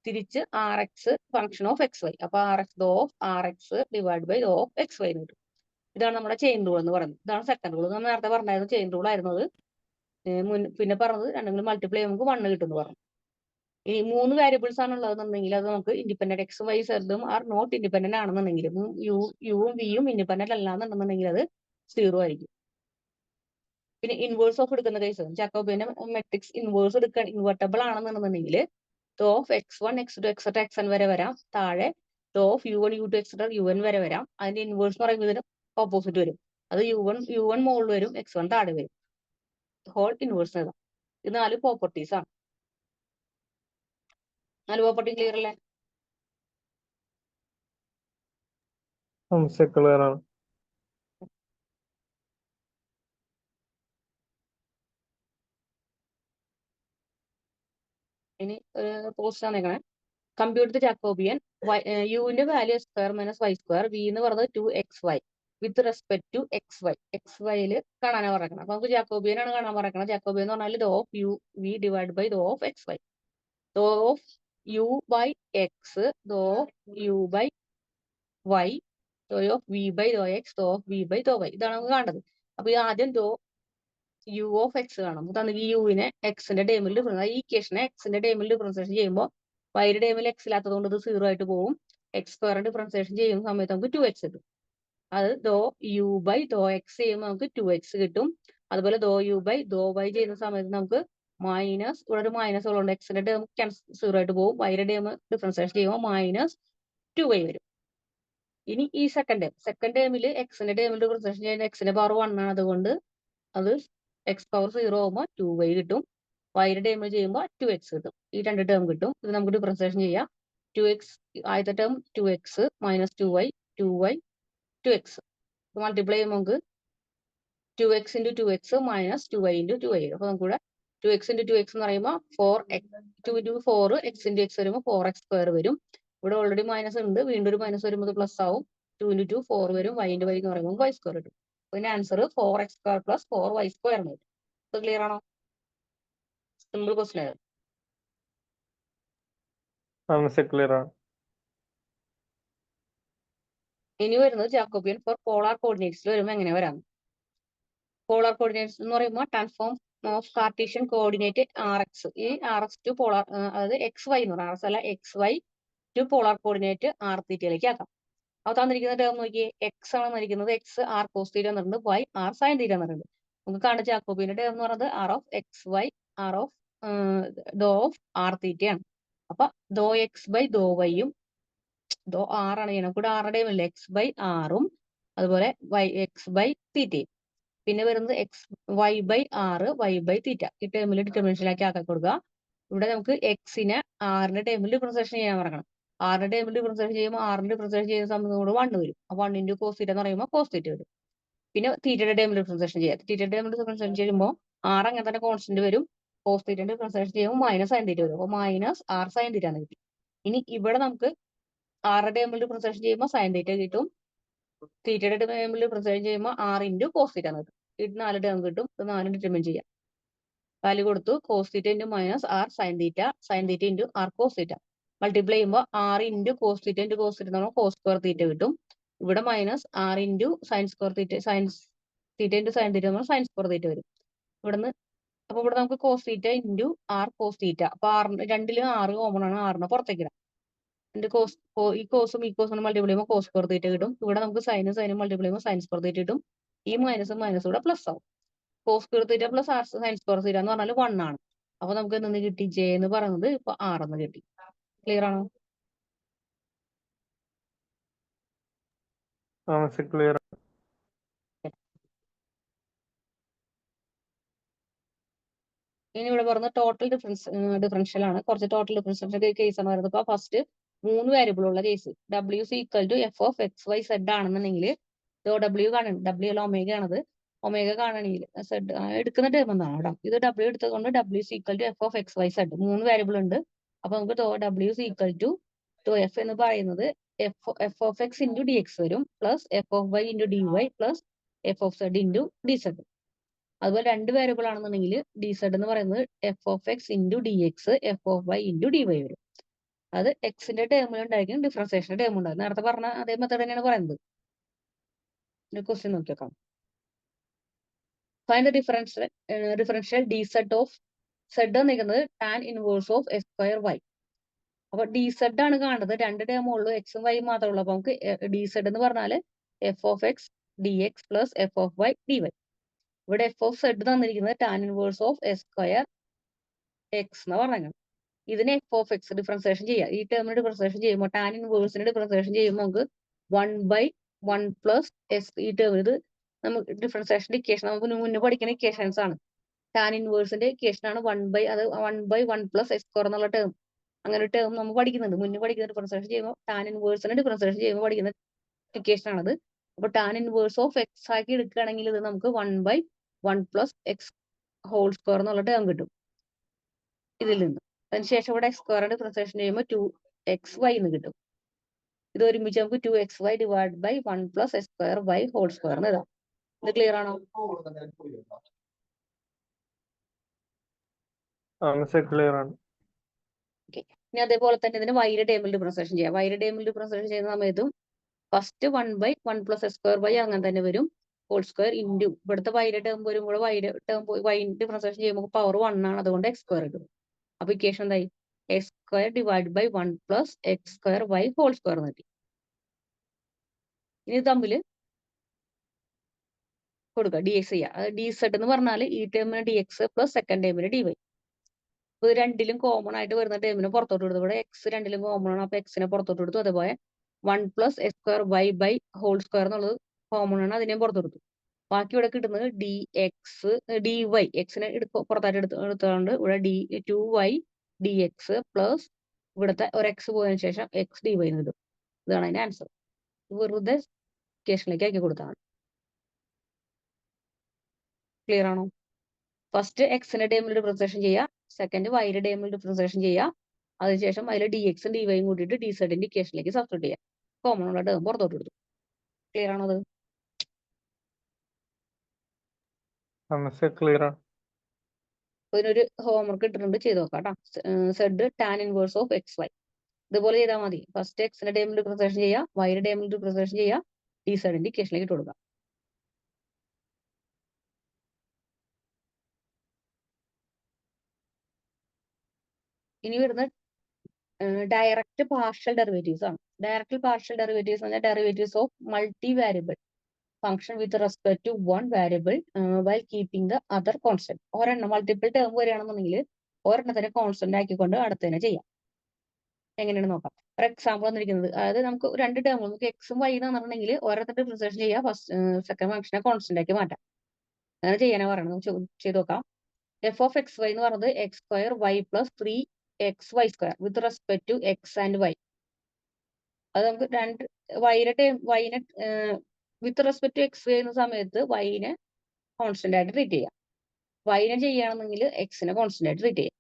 തിരിച്ച് R X function of X Y. അപ്പൊ R X doh of R X divide by doh of X Y എന്ന് കിട്ടും. ഇതാണ് നമ്മുടെ ചെയിൻ റൂൾ എന്ന് പറയുന്നത്. ഇതാണ് സെക്കൻഡ് റൂൾ. നമ്മൾ നേരത്തെ പറഞ്ഞായിരുന്നു ചെയിൻ റൂൾ ആയിരുന്നു അത്. പിന്നെ പറഞ്ഞത് രണ്ടെങ്കിലും മൾട്ടിപ്ലൈ നമുക്ക് 1 കിട്ടും എന്ന് പറഞ്ഞു. ഇനി 3 വേരിയബിൾസ് ആണ് ഉള്ളതെന്നുണ്ടെങ്കിൽ അത് നമുക്ക് ഇൻഡിപെൻഡന്റ് എക്സും വൈ സെഡും ആർ നോട്ട് ഇൻഡിപെൻഡന്റ് ആണെന്നുണ്ടെങ്കിൽ യുവും വിയും ഇൻഡിപെൻഡന്റ് അല്ലാന്നുണ്ടെന്നുണ്ടെങ്കിൽ അത് 0 ആയിരിക്കും. പിന്നെ ഇൻവേഴ്സ് ഓഫ് എടുക്കുന്ന case Jacobian matrix inverse invertible ആണെന്നുണ്ടെന്നുണ്ടെങ്കിൽ doh of x1 x2 x3 xn വരെ വരാം. താഴെ doh of U one U two etcetera U N വരെ വരാം. അതിന്റെ ഇൻവേഴ്സ് എന്ന് പറയുമ്പോൾ ഇതിന് ഓപ്പോസിറ്റ് വരും. അത് യു വൺ മുകളിൽ വരും, എക്സ് വൺ താഴെ വരും. ഹോൾ ഇൻവേഴ്സ് എഴുതാം. ഇത് 4 പ്രോപ്പർട്ടീസ് ആണ്. 4 പ്രോപ്പർട്ടി ക്ലിയർ അല്ലേ? ക്ലിയർ ആണ്. ഇനി പോസ്റ്റ് ആണേക്കണേ. കമ്പ്യൂട്ട് ദ ജാക്കോബിയൻ യുവിന്റെ value X square minus Y square, V എന്ന് പറയുന്നത് 2xy with respect to X വൈയില് കാണാനാണ് പറയണം. അപ്പൊ നമുക്ക് ജാക്കോബിയൻ ആണ് കാണാൻ പറയണം. ജാക്കോബിയൻ എന്ന് പറഞ്ഞാൽ doh of U V divide by doh of X Y. Doh of U by X, doh of U by Y, doh of V by though X, doh of V by though Y. ഇതാണ് നമുക്ക് കാണേണ്ടത്. അപ്പൊ ഈ ആദ്യം ദോ യു ഓഫ് എക്സ് കാണാം. നമുക്ക് ഈ യുവിനെ എക്സിന്റെ ടേമിൽ ഡിഫറൻസ്, ഈ ഇക്വേഷനെ എക്സിന്റെ ടേമിൽ ഡിഫറൻസിയേഷൻ ചെയ്യുമ്പോൾ വൈയുടെ ടേമിൽ എക്സ് ഇല്ലാത്തത് കൊണ്ട് ഇത് 0 ആയിട്ട് പോകും. എക്സ് സ്ക്വയർ ഡിഫറൻസിയേഷൻ ചെയ്യുന്ന സമയത്ത് നമുക്ക് 2x കിട്ടും. അത് ദോ യു ബൈ ദോ എക്സ് ചെയ്യുമ്പോൾ നമുക്ക് 2x കിട്ടും. അതുപോലെ ദോ യു ബൈ ദോ വൈ ചെയ്യുന്ന സമയത്ത് നമുക്ക് മൈനസ്, ഇവിടെ ഒരു മൈനസ് ഉള്ളതുകൊണ്ട് എക്സിന്റെ ടേം 0 ആയിട്ട് പോകും. വൈയുടെ ടേം ഡിഫറൻസിയേഷൻ ചെയ്യുമ്പോൾ -2y വരും. ഇനി ഈ സെക്കൻഡ് ടേമിൽ എക്സിന്റെ ടേമിൽ ഡിഫറൻസിയേഷൻ ചെയ്യുന്ന എക്സിന്റെ പവർ 1 ആണ്. അതുകൊണ്ട് അത് എക്സ് പവർ 0 ആകുമ്പോൾ 2y കിട്ടും. വൈയുടെ ടേം ചെയ്യുമ്പോൾ 2x കിട്ടും. ഈ 2 ടേം കിട്ടും. ഇത് നമുക്ക് ഡിഫറൻസിയേഷൻ ചെയ്യാം. 2x ആദ്യത്തെ term 2x minus 2y 2x multiply ചെയ്യുമ്പോൾ നമുക്ക് 2x into 2x minus 2y into 2y വരും. അപ്പൊ നമുക്കിവിടെ 2x ഇൻറ്റു 2x എന്ന് പറയുമ്പോൾ 4x 2 into 4 x into x വരുമ്പോൾ 4x സ്ക്വയർ വരും. ഇവിടെ ഓൾറെഡി മൈനസ് ഉണ്ട്, വീണ്ടും ഒരു മൈനസ് വരുമ്പോൾ പ്ലസ് ആവും. 2 ഇൻറ്റു 2 4 വരും. y ഇൻറ്റു y എന്ന് പറയുമ്പോൾ y സ്ക്വയർ കിട്ടും. പിന്നെ answer 4x square plus 4y square എന്ന് വരും. ഇത് ക്ലിയർ ആണോ? സിമ്പിൾ ക്വസ്റ്റ്യൻ ആണ്. ക്ലിയർ ആണ്. ഇനി വരുന്നത് ജാക്കോബിയൻ ഫോർ പോളാർ കോർഡിനേറ്റ്സിൽ വരുമ്പോൾ എങ്ങനെ വരാം? പോളാർ കോർഡിനേറ്റ്സ് എന്ന് പറയുമ്പോൾ transform of Cartesian coordinate RX, ഈ RX ടു പോളാർ, അതായത് XY എന്ന് പറയുന്നത് RX അല്ല XY to polar coordinate R തീറ്റയിലേക്ക് ആക്കാം. അപ്പോൾ തന്നിരിക്കുന്ന ടേം നോക്കിയേ, എക്സ് ആണ് തന്നിരിക്കുന്നത്, എക്സ് ആർ കോസ് തീറ്റ എന്നിട്ടുണ്ട്, വൈ ആർ സൈൻ തീറ്റ എന്നിട്ടുണ്ട്. നമുക്ക് കാണുന്ന ജാക്കോബിന്റെ ടേം എന്ന് പറയുന്നത് R of X Y R of doh of R തീറ്റയാണ്. അപ്പൊ ദോ എക്സ് ബൈ ദോ വൈയും ദോ ആർ ആണ് ചെയ്യണം. കൂടെ ആറുടെ ടേം ഇല്ല, എക്സ് ബൈ ആറും അതുപോലെ വൈ എക്സ് ബൈ തീറ്റയും. പിന്നെ വരുന്നത് എക്സ് വൈ ബൈ ആറ് വൈ ബൈ തീറ്റ. ഈ ടേമിൽ ഡിറ്റർമിനേഷനിലാക്കി ആക്കി കൊടുക്കുക. ഇവിടെ നമുക്ക് എക്സിനെ ആറിന്റെ ടേമിൽ ഡിഫറൻസിയേഷൻ ചെയ്യാൻ പറയണം. ആറിന്റെ ടേമിൽ ഡിഫറൻസിയേഷൻ ചെയ്യുമ്പോൾ ആറിന്റെ ഡിഫറൻസിയേഷൻ ചെയ്യുന്ന സമയത്ത് കൂടെ 1 വരും. അപ്പൊ 1 ഇൻറ്റു കോസ് തീറ്റ എന്ന് പറയുമ്പോൾ കോസ് തീറ്റ വരും. പിന്നെ തീറ്റയുടെ ടേമിൽ ഡിഫറൻസിയേഷൻ ചെയ്യാം. തീറ്റയുടെ ടേമിൽ ഡിഫറൻസിയേഷൻ ചെയ്യുമ്പോൾ ആർ അങ്ങനെ തന്നെ കോൺസ്റ്റന്റ് വരും. കോസ് തീറ്റയുടെ ഡിഫറൻസിയേഷൻ ചെയ്യുമ്പോൾ മൈനസ് സൈൻ തീറ്റ വരും. അപ്പോൾ മൈനസ് ആർ സൈൻ തീറ്റ എന്ന് കിട്ടി. ഇനി ഇവിടെ നമുക്ക് ആറിന്റെ ടേമിൽ ഡിഫറൻസിയേഷൻ ചെയ്യുമ്പോൾ സൈൻ തീറ്റ കിട്ടും. തീറ്റയുടെ ടേമിൽ ഡിഫറൻസിയേഷൻ ചെയ്യുമ്പോൾ 6 ഇൻറ്റു കോസ് തീറ്റ എന്ന് കിട്ടും. ഇത് 4 ടേം കിട്ടും. ഇത് 4 ഡിറ്റർമിൻ ചെയ്യാം. വാല്യൂ കൊടുത്തു, cos theta into minus r sine theta into r cos theta multiply ചെയ്യുമ്പോൾ 6 into cos theta into cos theta എന്ന് പറയുമ്പോൾ കോസ് സ്ക്വയർ തീറ്റ കിട്ടും. ഇവിടെ minus 6 into sine square theta into sine theta എന്ന് സൈൻ സ്ക്വയർ തീറ്റ വരും. ഇവിടുന്ന് അപ്പൊ ഇവിടെ നമുക്ക് cos theta into r cos theta. അപ്പൊ രണ്ടിലും 6 കോമൺ ആണ്, 6നെ പുറത്തേക്ക് ഇടാം. ഈ കോസും ഈ കോസും മൾട്ടിപ്ലൈ ചെയ്യുമ്പോൾ കോസ് സ്ക്വയർ തീറ്റ കിട്ടും. ഇവിടെ നമുക്ക് സൈനും മൾട്ടിപ്ലൈ ചെയ്യുമ്പോൾ സൈൻ സ്ക്വയർ തീറ്റ കിട്ടും. ഈ മൈനസും ഇവിടെ പ്ലസ് ആവും. Cos square theta plus sine square theta എന്ന് പറഞ്ഞാൽ 1 ആണ്. അപ്പൊ നമുക്ക് എന്തെന്ന് കിട്ടി? ജെ എന്ന് പറയുന്നത് ഇപ്പൊ 6 എന്ന് കിട്ടി. ക്ലിയർ ആണോ? ക്ലിയർ. ഇനി ഇവിടെ പറഞ്ഞ ടോട്ടൽ ഡിഫറൻഷ്യൽ ആണ്. കുറച്ച് ടോട്ടൽ ഡിഫറൻഷ്യൽ കേസ് ആണ് വരുന്നത്. ഇപ്പൊ ഫസ്റ്റ് 3 വേരിയബിൾ ഉള്ള case, W equal to F of X Y Z ആണെന്നുണ്ടെങ്കിൽ ഡബ്ല്യു കാണണം. ഡബ്ല്യു അല്ല ഒമേഗ ആണത്. ഒമേഗ കാണണമെങ്കിൽ സെഡ് എടുക്കുന്ന ടേം എന്നാണ് കേട്ടോ. ഇത് ഡബ്ല്യു എടുത്തതുകൊണ്ട് W equal to F of X Y Z 3 variable ഉണ്ട്. അപ്പൊ നമുക്ക് ഡബ്ല്യു ഈക്വൽ ടു എഫ് എന്ന് പറയുന്നത് F of X into D X വരും, plus F of Y into D Y plus F of Z into d z. അതുപോലെ 2 വേരിയബിൾ ആണെന്നുണ്ടെങ്കിൽ ഡി സെഡ് എന്ന് പറയുന്നത് F of X into D x f of Y into D y വരും. അത് എക്സിന്റെ ടേമിൽ ഉണ്ടായിരിക്കും, ഡിഫറൻസിയേഷന്റെ ടേം ഉണ്ടാകും. നേരത്തെ പറഞ്ഞ അതേ മെത്തേഡ് തന്നെയാണ് പറയുന്നത്. ക്വസ്റ്റ്യൻ നോക്കിയേക്കാം. Find the differential D Z of Z നിൽക്കുന്നത് tan inverse of X square Y. അപ്പൊ ഡി സെഡ് ആണ് കാണുന്നത്. 2 ടേമേ ഉള്ളൂ, എക്സും വൈ മാത്രമേ ഉള്ളൂ. അപ്പൊ നമുക്ക് ഡി സെഡ് എന്ന് പറഞ്ഞാല് f of x d x plus F of y d y. ഇവിടെ എഫ് ഓഫ് സെഡ് തന്നിരിക്കുന്നത് tan inverse of X square x എന്ന് പറഞ്ഞത്. ഇതിനെ എഫ് ഓഫ് എക്സ് ഡിഫറൻസിയേഷൻ ചെയ്യാം. ഈ ടേമിന് ഡിഫറൻസിയേഷൻ ചെയ്യുമ്പോൾ ടാൻ ഇൻവേഴ്സിന് ഡിഫറൻസിയേഷൻ ചെയ്യുമ്പോൾ നമുക്ക് 1/1 + ഈ ടേം ഇത് നമുക്ക് ഡിഫറൻസിയേഷൻ ഇക്വേഷൻ നമുക്ക് മുന്നേ പഠിക്കുന്ന ഇക്വേഷൻസ് ആണ്. ടാൻ ഇൻവേഴ്സിന്റെ ഇക്വേഷൻ ആണ് 1/1 + എന്നുള്ള ടേം. അങ്ങനെ ഒരു ടേം നമ്മൾ പഠിക്കുന്നുണ്ട്, മുന്നേ പഠിക്കുന്ന ഡിഫറൻസിയേഷൻ ചെയ്യുമ്പോൾ ടാൻ ഇൻവേഴ്സിന് ഡിഫറൻസിയേഷൻ ചെയ്യുമ്പോൾ പഠിക്കുന്ന ഇക്വേഷൻ ആണത്. അപ്പൊ ടാൻ ഇൻവേഴ്സ് ഓഫ് എക്സ് ആക്കി എടുക്കുകയാണെങ്കിൽ ഇത് നമുക്ക് 1/1 + x² എന്നുള്ള ടേം കിട്ടും ഇതിൽ നിന്ന്. അതിനുശേഷം ഇവിടെ x² ഡിഫറൻസിയേഷൻ ചെയ്യുമ്പോൾ 2xy എന്ന് കിട്ടും. ഇത് ഒരുമിച്ച് നമുക്ക് 2xy / 1 + x²y² എന്ന് എഴുതാം. ഇത് ക്ലിയർ ആണോ? ക്ലിയർ ആണ്. ഇനി അതേപോലെ തന്നെ ഇതിന് വൈയുടെ ടേമിൽ ഡിഫറൻസിയേഷൻ ചെയ്യാം. വൈയുടെ ടേമിൽ ഡിഫറൻസിയേഷൻ ചെയ്യുന്ന സമയത്തും ഫസ്റ്റ് 1/1 + x²y അങ്ങനെ തന്നെ വരും, ഹോൾ² ഇൻറ്റു ഇവിടുത്തെ വൈയുടെ ടേം വരും കൂടെ വൈയുടെ ടേം വൈ ഡിഫറൻസിയേഷൻ ചെയ്യുമ്പോൾ പവർ 1 ആണ്, അതുകൊണ്ട് x² കിട്ടും. അപ്പൊ ഇക്വേഷൻ എന്തായി? x² / 1 + x²y² എന്ന് കിട്ടി. ഇനി തമ്മിൽ കൊടുക്കുക, dx ചെയ്യുക. അത് dz എന്ന് പറഞ്ഞാൽ ഈ ടേമിന് dx + സെക്കൻഡ് ടേമിന് dy. ഇത് രണ്ടിലും കോമൺ ആയിട്ട് വരുന്ന ടേമിനെ പുറത്തോട്ട് എടുത്തു. ഇവിടെ x രണ്ടിലും കോമൺ ആണ്, അപ്പൊ എക്സിനെ പുറത്തോട്ട് എടുത്തു. അതുപോലെ 1 + x²y/² എന്നുള്ളത് കോമൺ ആണ്, അതിനെ പുറത്തെടുത്തു. ബാക്കി ഇവിടെ കിട്ടുന്നത് dx dy, എക്സിനെ പുറത്തായിട്ട് എടുത്തുകൊണ്ട് ഇവിടെ 2y dx പ്ലസ് ഇവിടുത്തെ ഒരു x പോയതിനു ശേഷം x dy എന്ന് കിട്ടും. ഇതാണ് അതിന്റെ ആൻസർ. വെറുതെ ഇക്വേഷനിലേക്ക് ആക്കി കൊടുത്താണ്. ക്ലിയർ ആണോ? ഫസ്റ്റ് എക്സിന്റെ ടേമിൽ ഡിഫറൻസിയേഷൻ ചെയ്യുക, സെക്കൻഡ് വൈയുടെ ടേമിൽ ഡിഫറൻസിയേഷൻ ചെയ്യുക, അതിനുശേഷം അതിൽ dx dy കൂട്ടിയിട്ട് dz ഇക്വേഷനിലേക്ക് സബ്സ്റ്റിറ്റ്യൂട്ട് ചെയ്യുക. കോമൺ ഉള്ള ടേം പുറത്തോട്ട് എടുത്തു. ക്ലിയർ ആണോ അത്? ക്ലിയർ ആണ്. ഇതിനൊരു ഹോംവർക്ക് ഇട്ടിട്ടുണ്ട്, ചെയ്ത് നോക്കാം കേട്ടോ. Z tan inverse of xy ഇതുപോലെ ചെയ്താൽ മതി. ഫസ്റ്റ് എക്സിന്റെ ടേമിൽ ഡിഫറൻസിയേഷൻ ചെയ്യുക, വൈയുടെ ടേമിൽ ഡിഫറൻസിയേഷൻ ചെയ്യുക, dz ഇക്വേഷനിലേക്ക് ഇട്ട് കൊടുക്കുക. ഇനി വരുന്ന ഡയറക്റ്റ് പാർഷ്യൽ ഡെറിവേറ്റീവ്സ് ആണ്. ഡയറക്റ്റ് പാർഷ്യൽ ഡെറിവേറ്റീവ്സ് എന്ന് പറഞ്ഞാൽ derivatives of multi variable function with respect to one variable while keeping the other constant. ഒരെണ്ണം മൾട്ടിപ്പിൾ ടേം വരികയാണെന്നുണ്ടെങ്കിൽ ഒരെണ്ണത്തിനെ കോൺസ്റ്റന്റ് ആക്കിക്കൊണ്ട് അടുത്തതിനെ ചെയ്യാം. എങ്ങനെയാണ് നോക്കാം. ഫോർ എക്സാമ്പിൾ വന്നിരിക്കുന്നത്, അതായത് നമുക്ക് രണ്ട് ടേം നമുക്ക് എക്സും വൈ എന്ന് പറഞ്ഞിട്ടുണ്ടെങ്കിൽ ഒരെണ്ണത്തിന്റെ ഡിഫറൻസിയേഷൻ ചെയ്യാം, ഫസ്റ്റ് സെക്കൻഡ് ഫംഗ്ഷനെ കോൺസ്റ്റന്റ് ആക്കി മാറ്റാം. അങ്ങനെ ചെയ്യാനാണ് പറയുന്നത്. നമുക്ക് ചെയ്ത് നോക്കാം. എഫ് ഓഫ് എക്സ് വൈ എന്ന് പറയുന്നത് x² y + 3xy² with respect to x and y. അത് നമുക്ക് രണ്ട് വൈനെ വിത്ത് റെസ്പെക്ട് ടു എക്സ് ചെയ്യുന്ന സമയത്ത് വൈനെ കോൺസ്റ്റന്റ് ആയിട്ട് ട്രീറ്റ് ചെയ്യാം. വൈനെ ചെയ്യുകയാണെന്നെങ്കിൽ എക്സിനെ കോൺസ്റ്റന്റ് ആയിട്ട് ട്രീറ്റ് ചെയ്യാം.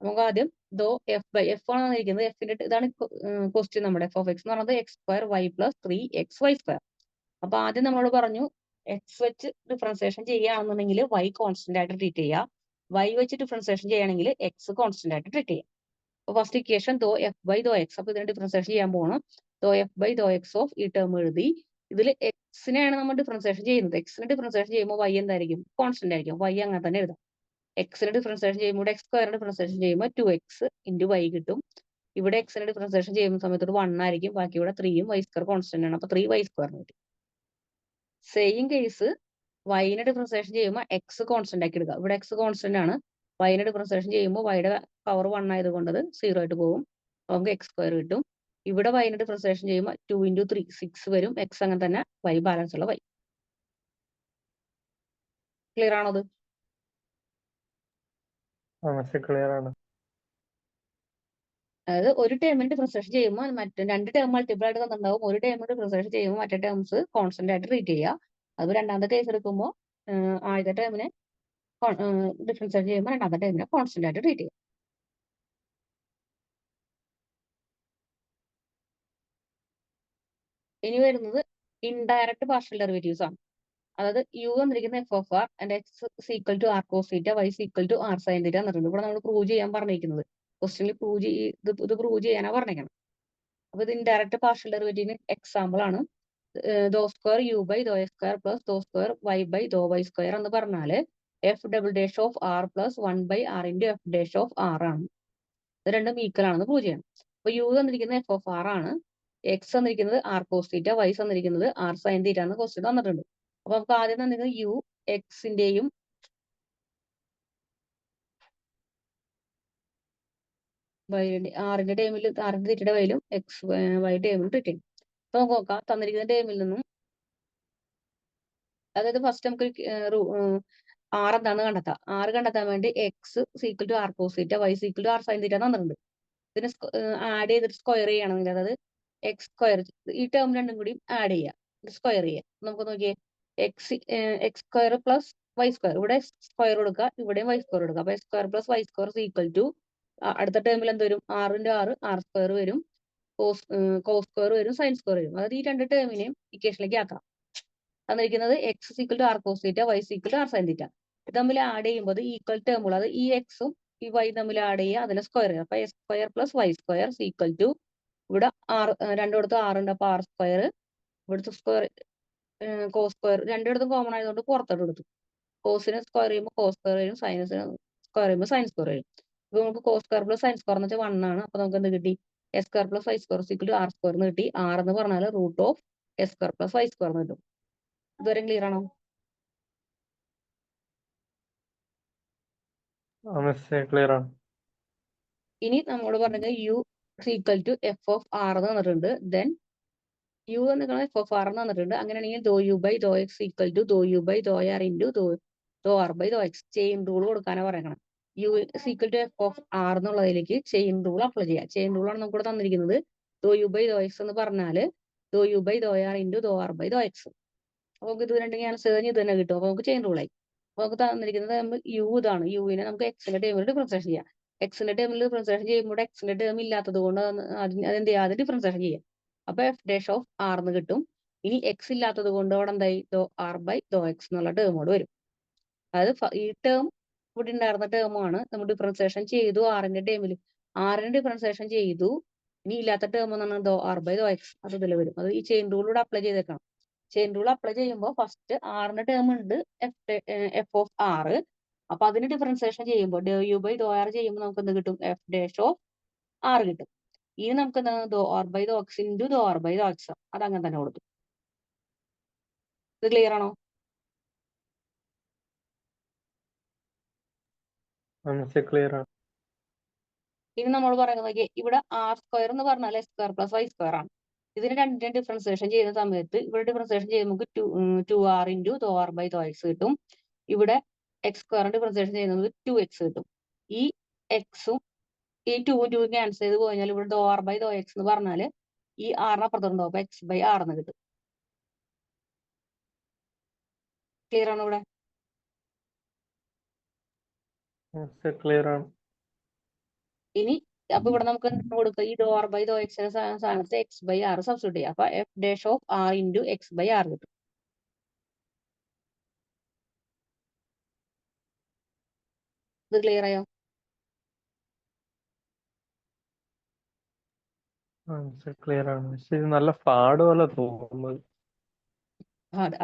നമുക്ക് ആദ്യം ദോ എഫ് ആണ് തന്നിരിക്കുന്നത്. എഫിന്റെ ഇതാണ് ക്വസ്റ്റ്യൻ. നമ്മുടെ എഫ് ഓഫ് എക്സ് എന്ന് പറയുന്നത് x² y + 3xy². അപ്പൊ ആദ്യം നമ്മളോട് പറഞ്ഞു എക്സ് വെച്ച് ഡിഫറൻസിയേഷൻ ചെയ്യുകയാണെന്നുണ്ടെങ്കിൽ വൈ കോൺസ്റ്റന്റ് ആയിട്ട് ട്രീറ്റ് ചെയ്യുക, വൈ വെച്ച് ഡിഫറൻസിയേഷൻ ചെയ്യുകയാണെങ്കിൽ എക്സ് കോൺസ്റ്റന്റ് ആയിട്ട് ട്രീറ്റ് ചെയ്യാം. അപ്പൊ ഫസ്റ്റ് ഇക്വേഷൻ ദോ f/ദോ എക്സ്. അപ്പൊ ഇതിനെ ഡിഫറൻസിയേഷൻ ചെയ്യാൻ പോകണം. ദോ f/ദോ എക്സ് ഓഫ് ഈ ടേം എഴുതി. ഇതിൽ എക്സിനെയാണ് നമ്മൾ ഡിഫറൻസിയേഷൻ ചെയ്യുന്നത്. എക്സിനെ ഡിഫറൻസിയേഷൻ ചെയ്യുമ്പോൾ വൈ എന്തായിരിക്കും? കോൺസ്റ്റന്റ് ആയിരിക്കും. വൈ അങ്ങനെ തന്നെ എഴുതാം. എക്സിനെ ഡിഫറൻസിയേഷൻ ചെയ്യുമ്പോൾ x² ഡിഫറൻസിയേഷൻ ചെയ്യുമ്പോൾ 2x × y കിട്ടും. ഇവിടെ എക്സിനെ ഡിഫറൻസിയേഷൻ ചെയ്യുന്ന സമയത്ത് ഒരു 1 ആയിരിക്കും. ബാക്കി ഇവിടെ 3യും y² കോൺസ്റ്റന്റ് ആണ്. അപ്പൊ 3y² കിട്ടും. സെയിം കേസ് വൈനെ ഡിഫറൻസിയേഷൻ ചെയ്യുമ്പോൾ എക്സ് കോൺസ്റ്റന്റ് ആക്കി എടുക്കുക. ഇവിടെ എക്സ് കോൺസ്റ്റന്റ് ആണ്. വൈനെ ഡിഫറൻസിയേഷൻ ചെയ്യുമ്പോൾ വൈയുടെ പവർ 1 ആയതുകൊണ്ട് അത് 0 ആയിട്ട് പോകും. നമുക്ക് x² കിട്ടും. ഇവിടെ വൈനെ ഡിഫറൻസിയേഷൻ ചെയ്യുമ്പോൾ 2 × 3 6 വരും. എക്സ് അങ്ങനെ തന്നെ, വൈ ബാലൻസ് ഉള്ള വൈ. ക്ലിയർ ആണോ അത്? ക്ലിയർ ആണ്. അതായത് ഒരു ടേമിന് ഡിഫറൻസിയേഷൻ ചെയ്യുമ്പോൾ മറ്റേ രണ്ട് ടേം മൾട്ടിപ്പിൾ ആയിട്ട് തന്നിട്ടുണ്ടാവും. ഒരു ടേമിന് ഡിഫറൻസിയേഷൻ ചെയ്യുമ്പോൾ മറ്റേ ടേംസ് കോൺസ്റ്റന്റ് ആയിട്ട് ട്രീറ്റ് ചെയ്യുക. അത് രണ്ടാമത്തെ കേസ് എടുക്കുമ്പോൾ ആദ്യത്തെ ടേമിനെ ഡിഫറൻസിയേഷൻ ചെയ്യുമ്പോൾ രണ്ടാമത്തെ ടേമിനെ കോൺസ്റ്റന്റ് ആയിട്ട് ട്രീറ്റ് ചെയ്യുക. ഇനി വരുന്നത് ഇൻഡയറക്റ്റ് പാർഷ്യൽ ഡെറിവേറ്റീവ്സ് ആണ്. അതായത് യു വന്നിരിക്കുന്ന F of R and X = R cos theta, Y = R sine theta എന്നിട്ടുണ്ട്. ഇവിടെ നമ്മൾ പ്രൂവ് ചെയ്യാൻ പറഞ്ഞിരിക്കുന്നത് ക്വസ്റ്റ്യനിൽ ഇത് പ്രൂവ് ചെയ്യാനാണ് പറഞ്ഞേക്കണം. അപ്പൊ ഇത് ഇൻഡയറക്റ്റ് പാർഷ്യൽ ഡെറിവേറ്റീവിന് എക്സാമ്പിൾ ആണ്. ദോ² u/ദോ x² + ദോ² y/ദോ y² എന്ന് പറഞ്ഞാല് f" of r + 1/r × f' of r ആണ്. ഇത് രണ്ടും ഈക്വൽ ആണെന്ന് പ്രൂവ് ചെയ്യണം. അപ്പൊ യു തന്നിരിക്കുന്നത് എഫ് ഓഫ് ആർ ആണ്, എക്സ് തന്നിരിക്കുന്നത് ആർ കോസ് തീറ്റ, വൈ തന്നിരിക്കുന്നത് ആർ സൈൻ തീറ്റ എന്ന് ക്വസ്റ്റ്യൻ തന്നിട്ടുണ്ട്. അപ്പൊ നമുക്ക് ആദ്യം തന്നിരിക്കുന്നത് യു എക്സിന്റെയും ആറിന്റെ തീറ്റയുടെ വൈയിലും എക്സ് വൈ ടേമിലും ട്രീറ്റ് ചെയ്യും. അപ്പൊ നമുക്ക് നോക്കാം, തന്നിരിക്കുന്ന ടേമിൽ നിന്നും അതായത് ഫസ്റ്റ് നമുക്ക് ആർ എന്താണെന്ന് കണ്ടെത്താം. ആർ കണ്ടെത്താൻ വേണ്ടി x equal to r cos theta, y equal to r sine theta തന്നിട്ടുണ്ട്. ഇതിന് ആഡ് ചെയ്തിട്ട് സ്ക്വയർ ചെയ്യണമെങ്കിൽ, അതായത് എക്സ് സ്ക്വയർ, ഈ ടേം രണ്ടും കൂടി ആഡ് ചെയ്യാം, സ്ക്വയർ ചെയ്യാം. നമുക്ക് നോക്കിയേ, x square plus Y square, ഇവിടെ സ്ക്വയർ കൊടുക്കുക, ഇവിടെയും വൈ സ്ക്വയർ കൊടുക്കുക. അപ്പൊ x square plus Y square equal to, അടുത്ത ടേമിൽ എന്ത് വരും, ആറിന്റെ ആർ സ്ക്വയർ വരും, കോസ് സ്ക്വയർ വരും, സൈൻ സ്ക്വയർ വരും. അതായത് ഈ രണ്ട് ടേമിനെയും ഇക്വേഷനിലേക്ക് ആക്കാം. തന്നിരിക്കുന്നത് x equal to r cos theta, Y equal to r sine theta. ഇത് തമ്മിൽ ആഡ് ചെയ്യുമ്പോൾ ഈക്വൽ ടേമുകൾ, അത് ഈ എക്സും ഈ വൈ തമ്മിൽ ആഡ് ചെയ്യുക, അതിനെ സ്ക്വയർ ചെയ്യുക. അപ്പൊ x square plus Y square equal to, ഇവിടെ രണ്ടിടത്ത് ആറുണ്ട്, അപ്പൊ ആർ സ്ക്വയർ, ഇവിടുത്തെ സ്ക്വയർ കോസ് സ്ക്വയർ, രണ്ടിടത്തും കോമൺ ആയതുകൊണ്ട് പുറത്തോട്ട് എടുത്തു. കോസിനെ സ്ക്വയർ ചെയ്യുമ്പോൾ കോസ് സ്ക്വയർ വരും, സൈനസിനെ സ്ക്വയർ ചെയ്യുമ്പോൾ സൈൻ സ്ക്വയർ വരും. ഇപ്പൊ നമുക്ക് cos square plus sine square എന്ന് വെച്ചാൽ 1 ആണ്. അപ്പൊ നമുക്ക് എന്ത് കിട്ടി, x square plus Y square equal to r square എന്ന് കിട്ടി. ആർ എന്ന് പറഞ്ഞാൽ root of S square plus Y square എന്ന് കിട്ടും. ഇതുവരെ ക്ലിയർ ആണോ? ക്ലിയർ ആണ്. ഇനി നമ്മോട് പറഞ്ഞത് U equal to F of R എന്ന് തന്നിട്ടുണ്ട്. ദെൻ യു എന്ന് എഫ് ഓഫ് ആർ എന്ന് തന്നിട്ടുണ്ട്. അങ്ങനെയാണെങ്കിൽ doh U by though X equal to doh U by though R into though R by though X. Chain rule കൊടുക്കാനാണ് പറയണം. U equal to F of R എന്നുള്ളതിലേക്ക് ചെയിൻ റൂൾ അപ്ലൈ ചെയ്യാം. ചെയിൻ റൂളാണ് നമുക്ക് ഇവിടെ തന്നിരിക്കുന്നത്. Doh U by though X എന്ന് പറഞ്ഞാൽ doh U by though R into though R by though x. അപ്പൊ നമുക്ക് ഇത് രണ്ടും ക്യാൻസൽ ചെയ്ത് ഇത് തന്നെ കിട്ടും. അപ്പൊ നമുക്ക് ചെയിൻ റൂളായി. അപ്പൊ നമുക്ക് തന്നിരിക്കുന്നത് യു ഇതാണ്. യുവിനെ നമുക്ക് എക്സിന്റെ ടേമിൽ ഡിഫറൻസിയേഷൻ ചെയ്യാം. എക്സിന്റെ ടേമിൽ ഡിഫറൻസിയേഷൻ ചെയ്യുമ്പോൾ എക്സിന്റെ ടേം ഇല്ലാത്തത് കൊണ്ട് അതെന്ത് ചെയ്യാതെ ഡിഫറൻസിയേഷൻ ചെയ്യാം. അപ്പൊ എഫ് ഡാഷ് ഓഫ് ആർ എന്ന് കിട്ടും. ഇനി എക്സ് ഇല്ലാത്തത് കൊണ്ട് അവിടെ എന്തായി, ദോ ആർ ബൈ ദോ എക്സ് എന്നുള്ള ടേമോട് വരും. അതായത് ഈ ടേം ഇവിടെ ഉണ്ടായിരുന്ന ടേമാണ് നമ്മൾ ഡിഫറൻസിയേഷൻ ചെയ്തു ആറിന്റെ ടേമിൽ. ആറിന് ഡിഫറൻസിയേഷൻ ചെയ്തു. ഇനി ഇല്ലാത്ത ടേം എന്ന് പറഞ്ഞാൽ ദോ ആർ ബൈ ദോ എക്സ്, അത് ഇതിൽ വരും. അത് ഈ ചെയിൻ റൂളിലൂടെ അപ്ലൈ ചെയ്തേക്കണം. ചെയിൻ റൂൾ അപ്ലൈ ചെയ്യുമ്പോൾ ഫസ്റ്റ് ആറിന്റെ ടേം ഉണ്ട് എഫ് ഓഫ് ആർ. അപ്പൊ അതിന് ഡിഫറൻസിയേഷൻ ചെയ്യുമ്പോൾ ഡോ യു ബൈ ദോ ആർ ചെയ്യുമ്പോൾ നമുക്ക് എന്ത് കിട്ടും, എഫ് ഡാഷ് ഓഫ് ആർ കിട്ടും. ഇനി നമുക്ക് എന്താണ്, doh R by though X into though R by though X, അത് അങ്ങനെ തന്നെ കൊടുത്തു. ഇത് ക്ലിയർ ആണോ? ക്ലിയർ ആണ്. ഇനി നമ്മൾ പറയുന്നത് ഇവിടെ ആർ സ്ക്വയർ എന്ന് പറഞ്ഞാൽ x square plus Y square ആണ്. ഇതിന് രണ്ടിന്റെ ഡിഫറൻസിയേഷൻ ചെയ്യുന്ന സമയത്ത് ഇവിടെ ഡിഫറൻസിയേഷൻ ചെയ്യുമ്പോൾ നമുക്ക് 2r into though R by though x കിട്ടും. ഇവിടെ എക്സ് സ്ക്വയറിന്റെ ഡിഫറൻസിയേഷൻ ചെയ്യുന്നത് 2x കിട്ടും. ഈ എക്സും ഈ 2 ക്യാൻസൽ ചെയ്ത് പോയാൽ ഇവിടെ ദോ ആർ ബൈ ദോ എക്സ് എന്ന് പറഞ്ഞാൽ ഈ ആറിന് അപ്പുറത്തുണ്ടാവും. അപ്പൊ എക്സ് ബൈ ആർ എന്ന് കിട്ടും. ക്ലിയർ ആണോ ഇവിടെ? ക്ലിയർ ആണ്. ഇനി അപ്പൊ ഇവിടെ നമുക്ക് കൊടുക്കുക, ഈ ദോ ആർ ബൈ ദോ എക്സിന്റെ സ്ഥാനത്ത് എക്സ് ബൈ ആർ സബ്സ്റ്റിറ്റ്യൂട്ട് ചെയ്യാം. അപ്പൊ f dash of R into X by r കിട്ടും. ഇത് ക്ലിയർ ആയോ? ക്ലിയർ ആണ്. പക്ഷെ ഇത് നല്ല പാട് പോലെ തോന്നുന്നത്.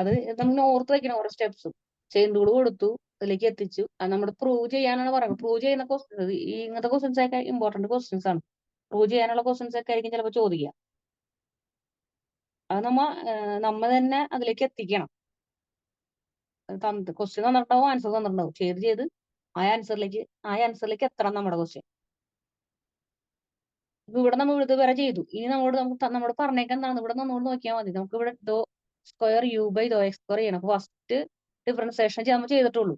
അത് നമ്മൾ ഓർത്ത് വെക്കണം. ഓരോ സ്റ്റെപ്സും ചെയിൻ റൂൾ കൊടുത്തു, അതിലേക്ക് എത്തിച്ചു. അത് നമ്മൾ പ്രൂവ് ചെയ്യാനാണ് പറയുന്നത്. പ്രൂവ് ചെയ്യുന്ന ക്വസ്റ്റ്യൻസ്, ഈ ഇങ്ങനത്തെ ക്വസ്റ്റ്യൻസ് ഒക്കെ ഇമ്പോർട്ടന്റ് ക്വസ്റ്റ്യൻസ് ആണ്. പ്രൂവ് ചെയ്യാനുള്ള ക്വസ്റ്റ്യൻസ് ഒക്കെ ആയിരിക്കും ചിലപ്പോൾ ചോദിക്കുക. അത് നമ്മ തന്നെ അതിലേക്ക് എത്തിക്കണം. ക്വസ്റ്റ്യൻ തന്നിട്ടുണ്ടാവും, ആൻസർ തന്നിട്ടുണ്ടാവും. ചെയ്ത് ആ ആൻസറിലേക്ക് എത്തണം നമ്മുടെ ക്വസ്റ്റ്യൻ. ഇപ്പൊ ഇവിടെ നമ്മൾ ഇത് വരെ ചെയ്തു. ഇനി നമ്മോട് പറഞ്ഞേക്കാൻ എന്താണ്, ഇവിടെ നമ്മോട് നോക്കിയാൽ മതി. നമുക്ക് ഇവിടെ doh square U by though X square ചെയ്യണം. അപ്പൊ ഫസ്റ്റ് ഡിഫറൻസിയേഷൻ നമ്മൾ ചെയ്തിട്ടുള്ളൂ.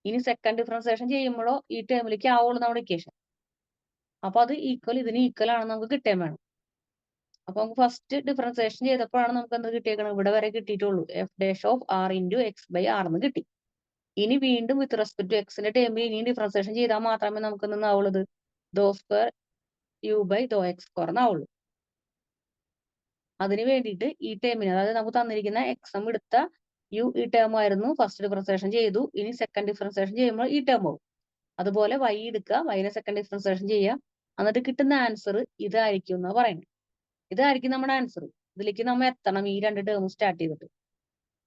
ഇനി സെക്കൻഡ് ഡിഫറൻസിയേഷൻ ചെയ്യുമ്പോഴോ ഈ ടേമിലേക്ക് ആവുള്ളൂ നമ്മുടെ ഇക്വേഷൻ. അപ്പൊ അത് ഇതിന് ഈക്വൽ ആണെന്ന് നമുക്ക് കിട്ടാൻ വേണം. അപ്പൊ നമുക്ക് ഫസ്റ്റ് ഡിഫറൻസിയേഷൻ ചെയ്തപ്പോഴാണ് നമുക്ക് എന്ത് കിട്ടിയേക്കണം, ഇവിടെ വരെ കിട്ടിയിട്ടുള്ളൂ. F dash of R into X by R എന്ന് കിട്ടി. ഇനി വീണ്ടും വിത്ത് റെസ്പെക്ട് ടു എക്സിന്റെ ടേമിൽ ഇനി ഡിഫറൻസിയേഷൻ ചെയ്താൽ മാത്രമേ നമുക്ക് എന്താവുള്ളത്, doh square U by though X square എന്നാവുള്ളൂ. അതിന് വേണ്ടിയിട്ട് ഈ ടേമിന്, അതായത് നമുക്ക് തന്നിരിക്കുന്ന എക്സം എടുത്ത യു ഈ ടേം ആയിരുന്നു ഫസ്റ്റ് ഡിഫറൻസിയേഷൻ ചെയ്തു. ഇനി സെക്കൻഡ് ഡിഫറൻസിയേഷൻ ചെയ്യുമ്പോൾ ഈ ടേം ആവും. അതുപോലെ വൈ എടുക്കുക, വൈനെ സെക്കൻഡ് ഡിഫറൻസിയേഷൻ ചെയ്യുക. എന്നിട്ട് കിട്ടുന്ന ആൻസർ ഇതായിരിക്കും എന്നാ പറയുന്നത്. ഇതായിരിക്കും നമ്മുടെ ആൻസർ. ഇതിലേക്ക് നമ്മൾ എത്തണം ഈ രണ്ട് ടേം സ്റ്റാർട്ട് ചെയ്തിട്ട്.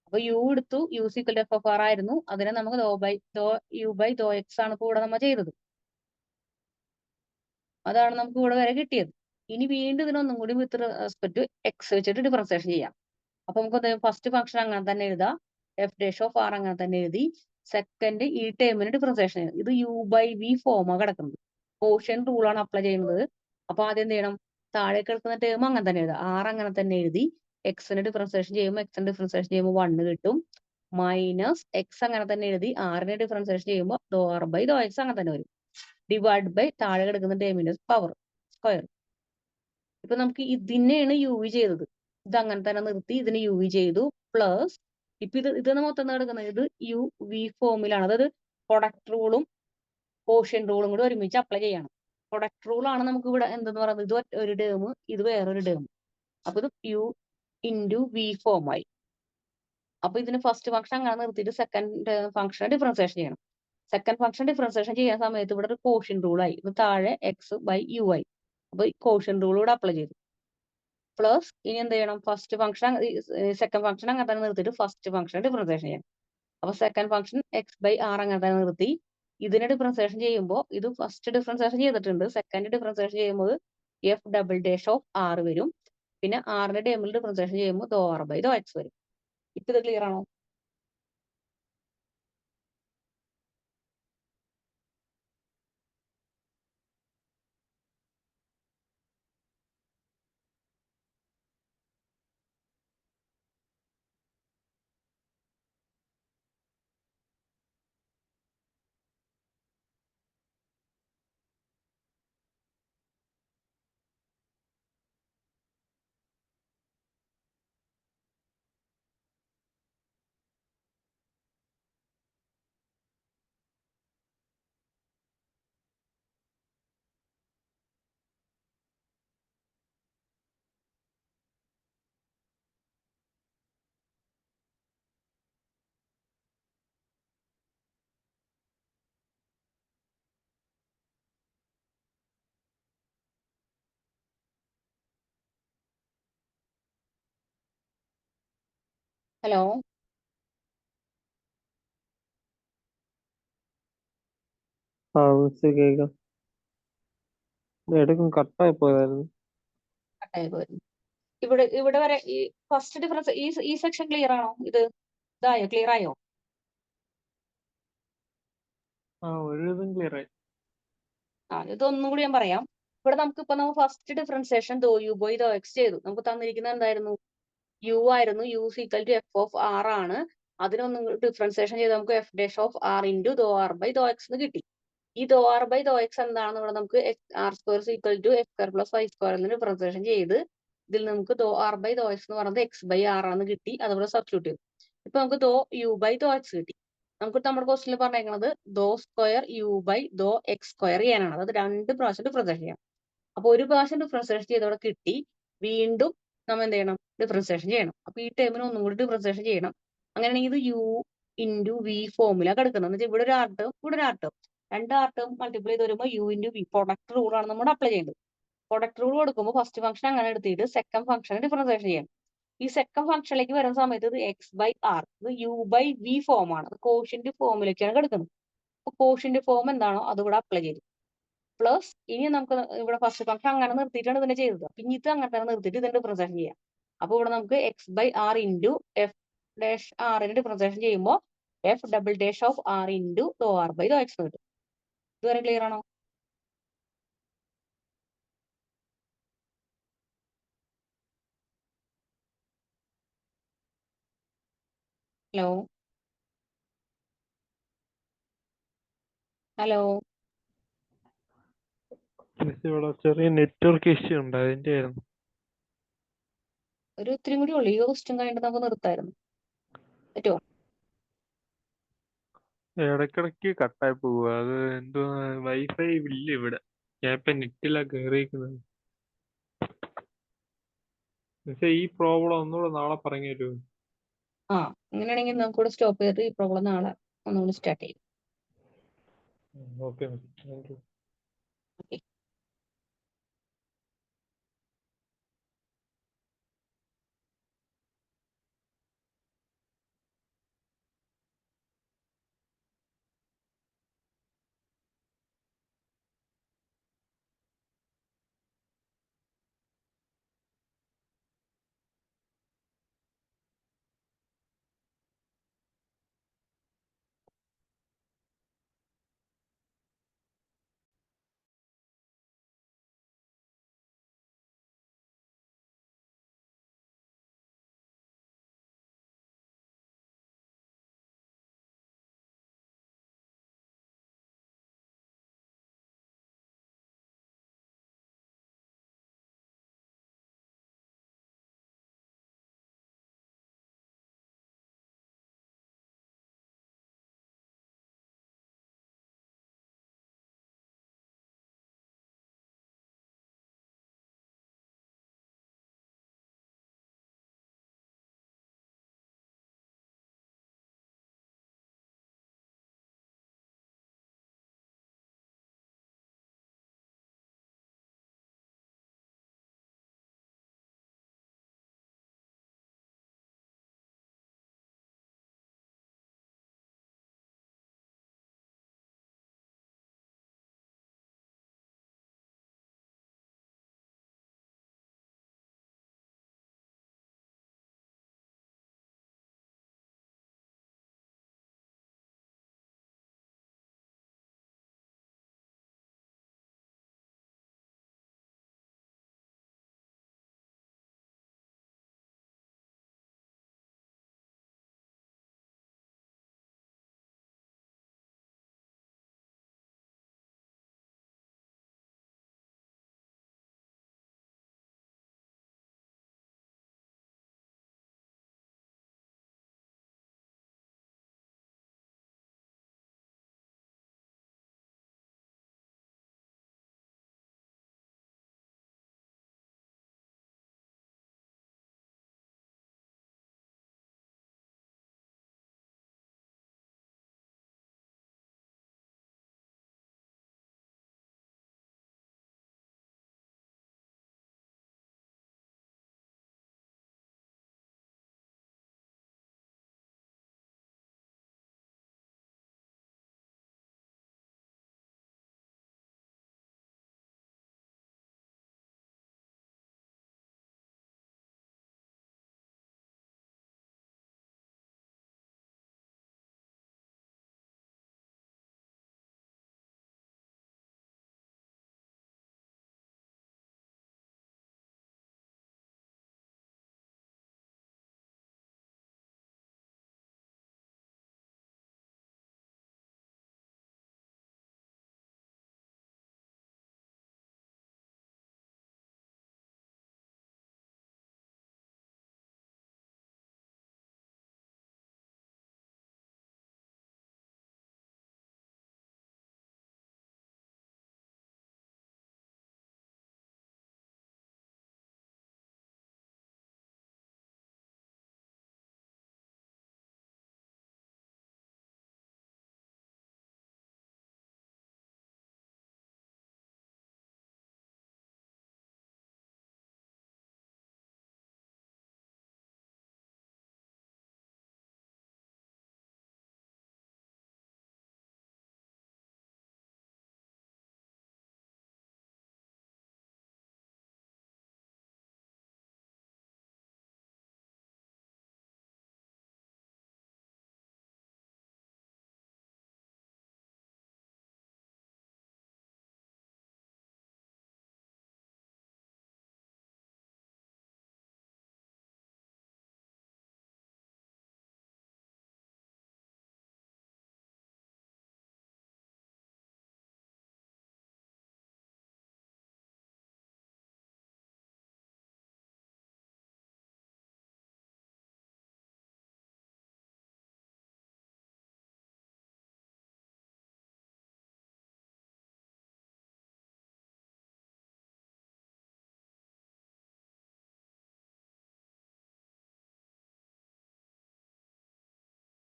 അപ്പൊ യു എടുത്തു, യു സിക്കൽ എഫ് ഓഫ് ആർ ആയിരുന്നു. അതിനെ നമുക്ക് doh U by though X ആണ് ഇപ്പൊ ഇവിടെ നമ്മൾ ചെയ്തത്. അതാണ് നമുക്ക് ഇവിടെ വരെ കിട്ടിയത്. ഇനി വീണ്ടും ഇതിനൊന്നും കൂടി വിത്ത് റെസ്പെക്ട് ടു എക്സ് വെച്ചിട്ട് ഡിഫറൻസിയേഷൻ ചെയ്യാം. അപ്പൊ നമുക്ക് ഫസ്റ്റ് ഫംഗ്ഷൻ അങ്ങനെ തന്നെ എഴുതാം. എഫ് ഡാഷ് ഓഫ് ആർ അങ്ങനെ തന്നെ എഴുതി. സെക്കൻഡ് ഈ ടേമിന് ഡിഫറൻസിയേഷൻ എഴുതി. ഇത് യു ബൈ വി ഫോമാണ് കിടക്കുന്നത്. കോഷ്യന്റ് റൂൾ ആണ് അപ്ലൈ ചെയ്യുന്നത്. അപ്പൊ ആദ്യം എന്ത് ചെയ്യണം, താഴെ കിടക്കുന്ന ടേം അങ്ങനെ തന്നെ എഴുതുക. 6 അങ്ങനെ തന്നെ എഴുതി എക്സിന്റെ ഡിഫറൻസിയേഷൻ ചെയ്യുമ്പോൾ എക്സിന്റെ ഡിഫറൻസിയേഷൻ ചെയ്യുമ്പോൾ 1 കിട്ടും. മൈനസ് എക്സ് അങ്ങനെ തന്നെ എഴുതി 6നെ ഡിഫറൻസിയേഷൻ ചെയ്യുമ്പോൾ do r by Dr X അങ്ങനെ തന്നെ വരും. ഡിവൈഡ് ബൈ താഴെ കിടക്കുന്ന ടേമിന്റെ പവർ സ്ക്വയർ. ഇപ്പൊ നമുക്ക് ഇതിനെയാണ് യു വി ചെയ്തത്. ഇത് അങ്ങനെ തന്നെ നിർത്തി ഇതിന് യു വി ചെയ്തു. പ്ലസ് ഇപ്പൊ ഇത് മൊത്തം എടുക്കുന്നത് ഇത് യു വി ഫോമിലാണ്. അതായത് പ്രൊഡക്റ്റ് റൂളും കോഷ്യന്റ് റൂളും കൂടി ഒരുമിച്ച് അപ്ലൈ ചെയ്യണം. പ്രൊഡക്റ്റ് റൂൾ ആണ് നമുക്ക് ഇവിടെ എന്തെന്ന് പറയുന്നത്, ഇത് ഒരു ടേം ഇത് വേറൊരു ടേം. അപ്പൊ ഇത് യു ഇൻറ്റു വി ഫോമായി. അപ്പൊ ഇതിന് ഫസ്റ്റ് ഫംഗ്ഷൻ അങ്ങനെ നിർത്തിയിട്ട് സെക്കൻഡ് ഫംഗ്ഷനെ ഡിഫറൻസിയേഷൻ ചെയ്യണം. സെക്കൻഡ് ഫംഗ്ഷൻ ഡിഫറൻസിയേഷൻ ചെയ്യാൻ സമയത്ത് ഇവിടെ ഒരു കോഷ്യന്റ് റൂൾ ആയി. ഇത് താഴെ എക്സ് ബൈ യു ആയി. അപ്പൊ ഈ കോഷ്യന്റ് റൂൾ ഇവിടെ അപ്ലൈ ചെയ്തു. പ്ലസ് ഇനി എന്ത് ചെയ്യണം, ഫസ്റ്റ് ഫംഗ്ഷൻ സെക്കൻഡ് ഫംഗ്ഷൻ അങ്ങനെ തന്നെ നിർത്തിയിട്ട് ഫസ്റ്റ് ഫംഗ്ഷൻ ഡിഫറൻസിയേഷൻ ചെയ്യണം. അപ്പൊ second function x by r അങ്ങനെ തന്നെ നിർത്തി. ഇതിനെ ഡിഫറൻസിയേഷൻ ചെയ്യുമ്പോൾ ഇത് ഫസ്റ്റ് ഡിഫറൻസിയേഷൻ ചെയ്തിട്ടുണ്ട്. സെക്കൻഡ് ഡിഫറൻസിയേഷൻ ചെയ്യുമ്പോൾ f double dash of r വരും. പിന്നെ ആറിന്റെ ടേമിൽ ഡിഫറൻസിയേഷൻ ചെയ്യുമ്പോൾ do r by Dr x വരും. ഇപ്പൊ ഇത് ക്ലിയർ ആണോ? ഹലോ, ആ മിസ് കേൾക്കാം. ഇടയ്ക്കും കട്ടായി പോയായിരുന്നു. കട്ടായി പോയിരുന്നു. ഇവിടെ വരെ ഈ ഫസ്റ്റ് ഡിഫറൻസ് ഈ സെക്ഷൻ ക്ലിയർ ആണോ? ഇതായോ, ക്ലിയർ ആയോ? ഒരു ഇതും ക്ലിയർ ആയി. ഇതൊന്നും കൂടി ഞാൻ പറയാം. ഇവിടെ നമ്മൾ first differentiation do U by though X ചെയ്തു. നമുക്ക് തന്നിരിക്കുന്നത് എന്തായിരുന്നു, യു ആയിരുന്നു. U equal to F of r ആണ്. അതിനൊന്നും ഡിഫറൻസിയേഷൻ ചെയ്ത് നമുക്ക് f dash of R into though R by though X എന്ന് കിട്ടി. ഈ do R by though x എന്താണെന്ന് ഇവിടെ നമുക്ക് r square equal to x square plus Y square എന്ന് ഡിഫറൻസിയേഷൻ ചെയ്ത് ഇതിൽ നമുക്ക് do R by though X എന്ന് പറയുന്നത് എക്സ് ബൈ ആർ ആണെന്ന് കിട്ടി. അതുപോലെ സബ്സ്റ്റിറ്റ്യൂട്ട് ചെയ്തു. ഇപ്പൊ നമുക്ക് doh U by though X കിട്ടി. നമുക്ക് നമ്മുടെ ക്വസ്റ്റിനിൽ പറഞ്ഞേക്കുന്നത് doh square U by though X square ചെയ്യാനാണ്. അത് 2 പ്രാവശ്യം ഡിഫറൻസിയേഷൻ ചെയ്യാം. അപ്പൊ ഒരു പ്രാവശ്യം ഡിഫറൻസിയേഷൻ ചെയ്തവിടെ കിട്ടി. വീണ്ടും നമ്മൾ എന്ത് ചെയ്യണം, ഡിഫറൻസിയേഷൻ ചെയ്യണം. അപ്പൊ ഈ ടേമിന് ഒന്നും കൂടി ഡിഫറൻസിയേഷൻ ചെയ്യണം. അങ്ങനെയാണെങ്കിൽ ഇത് യു ഇൻറ്റു വി ഫോമിലാണ് കിടക്കുന്നത്. എന്ന് വെച്ചാൽ ഇവിടെ ഒരു ആർ ടേം ഇവിടെ ഒരു r term, 2 r term multiply ചെയ്ത് വരുമ്പോൾ u into v product rule ആണ് നമ്മൾ അപ്ലൈ ചെയ്യുന്നത്. പ്രൊഡക്റ്റ് റൂൾ കൊടുക്കുമ്പോൾ ഫസ്റ്റ് ഫംഗ്ഷൻ അങ്ങനെ എടുത്തിട്ട് സെക്കൻഡ് ഫംഗ്ഷനെ ഡിഫറൻസിയേഷൻ ചെയ്യണം. ഈ സെക്കൻഡ് ഫംഗ്ഷനിലേക്ക് വരുന്ന സമയത്ത് ഇത് എക്സ് ബൈ ആർ, ഇത് യു ബൈ വി ഫോം ആണ്. കോഷ്യന്റ് ഫോമിലേക്കാണ് കിടക്കുന്നത്. അപ്പൊ കോഷ്യന്റ് ഫോം എന്താണോ അത് ഇവിടെ അപ്ലൈ ചെയ്തു. പ്ലസ് ഇനി നമുക്ക് ഇവിടെ ഫസ്റ്റ് ഫംഗ്ഷൻ അങ്ങനെ നിർത്തിയിട്ടാണ് ഇതിനെ ചെയ്തത്. പിന്നെ ഇത് അങ്ങനെ തന്നെ നിർത്തിയിട്ട് ഇതിന്റെ ഡിഫറൻസിയേഷൻ ചെയ്യാം. അപ്പൊ ഇവിടെ നമുക്ക് x by r into f dash ആറിന്റെ ഡിഫറൻസിയേഷൻ ചെയ്യുമ്പോൾ f double dash of R into though R by though x കിട്ടും. ഇതുവരെ ക്ലിയർ ആണോ? ഹലോ, ഹലോ, മിസ് ഇവിടെ ചെറിയ നെറ്റ്വർക്ക് ഇഷ്യൂ ഉണ്ട്, അതിന്റെ ആയിരുന്നു. ഒരു ഇത്തിരി കൂടി ഉള്ളു. ഈ ക്വസ്റ്റ്യൻ കഴിഞ്ഞിട്ട് നമുക്ക് നിർത്തായിരുന്നു. പറ്റുമോ? ഇടയ്ക്കിടയ്ക്ക് കട്ടായി പോവുക. അത് എന്തോ വൈഫൈ ഇല്ല ഇവിടെ. ഞാൻ ഇപ്പൊ നെറ്റിലാ കയറിയിരിക്കുന്നത്. പക്ഷെ ഈ പ്രോബ്ലം ഒന്നുകൂടെ നാളെ പറഞ്ഞു തരുമോ? അങ്ങനെയാണെങ്കിൽ നമുക്കിവിടെ സ്റ്റോപ്പ് ചെയ്തിട്ട് ഈ പ്രോബ്ലം നാളെ ഒന്നുകൂടി സ്റ്റാർട്ട് ചെയ്യും. Okay miss, thank you.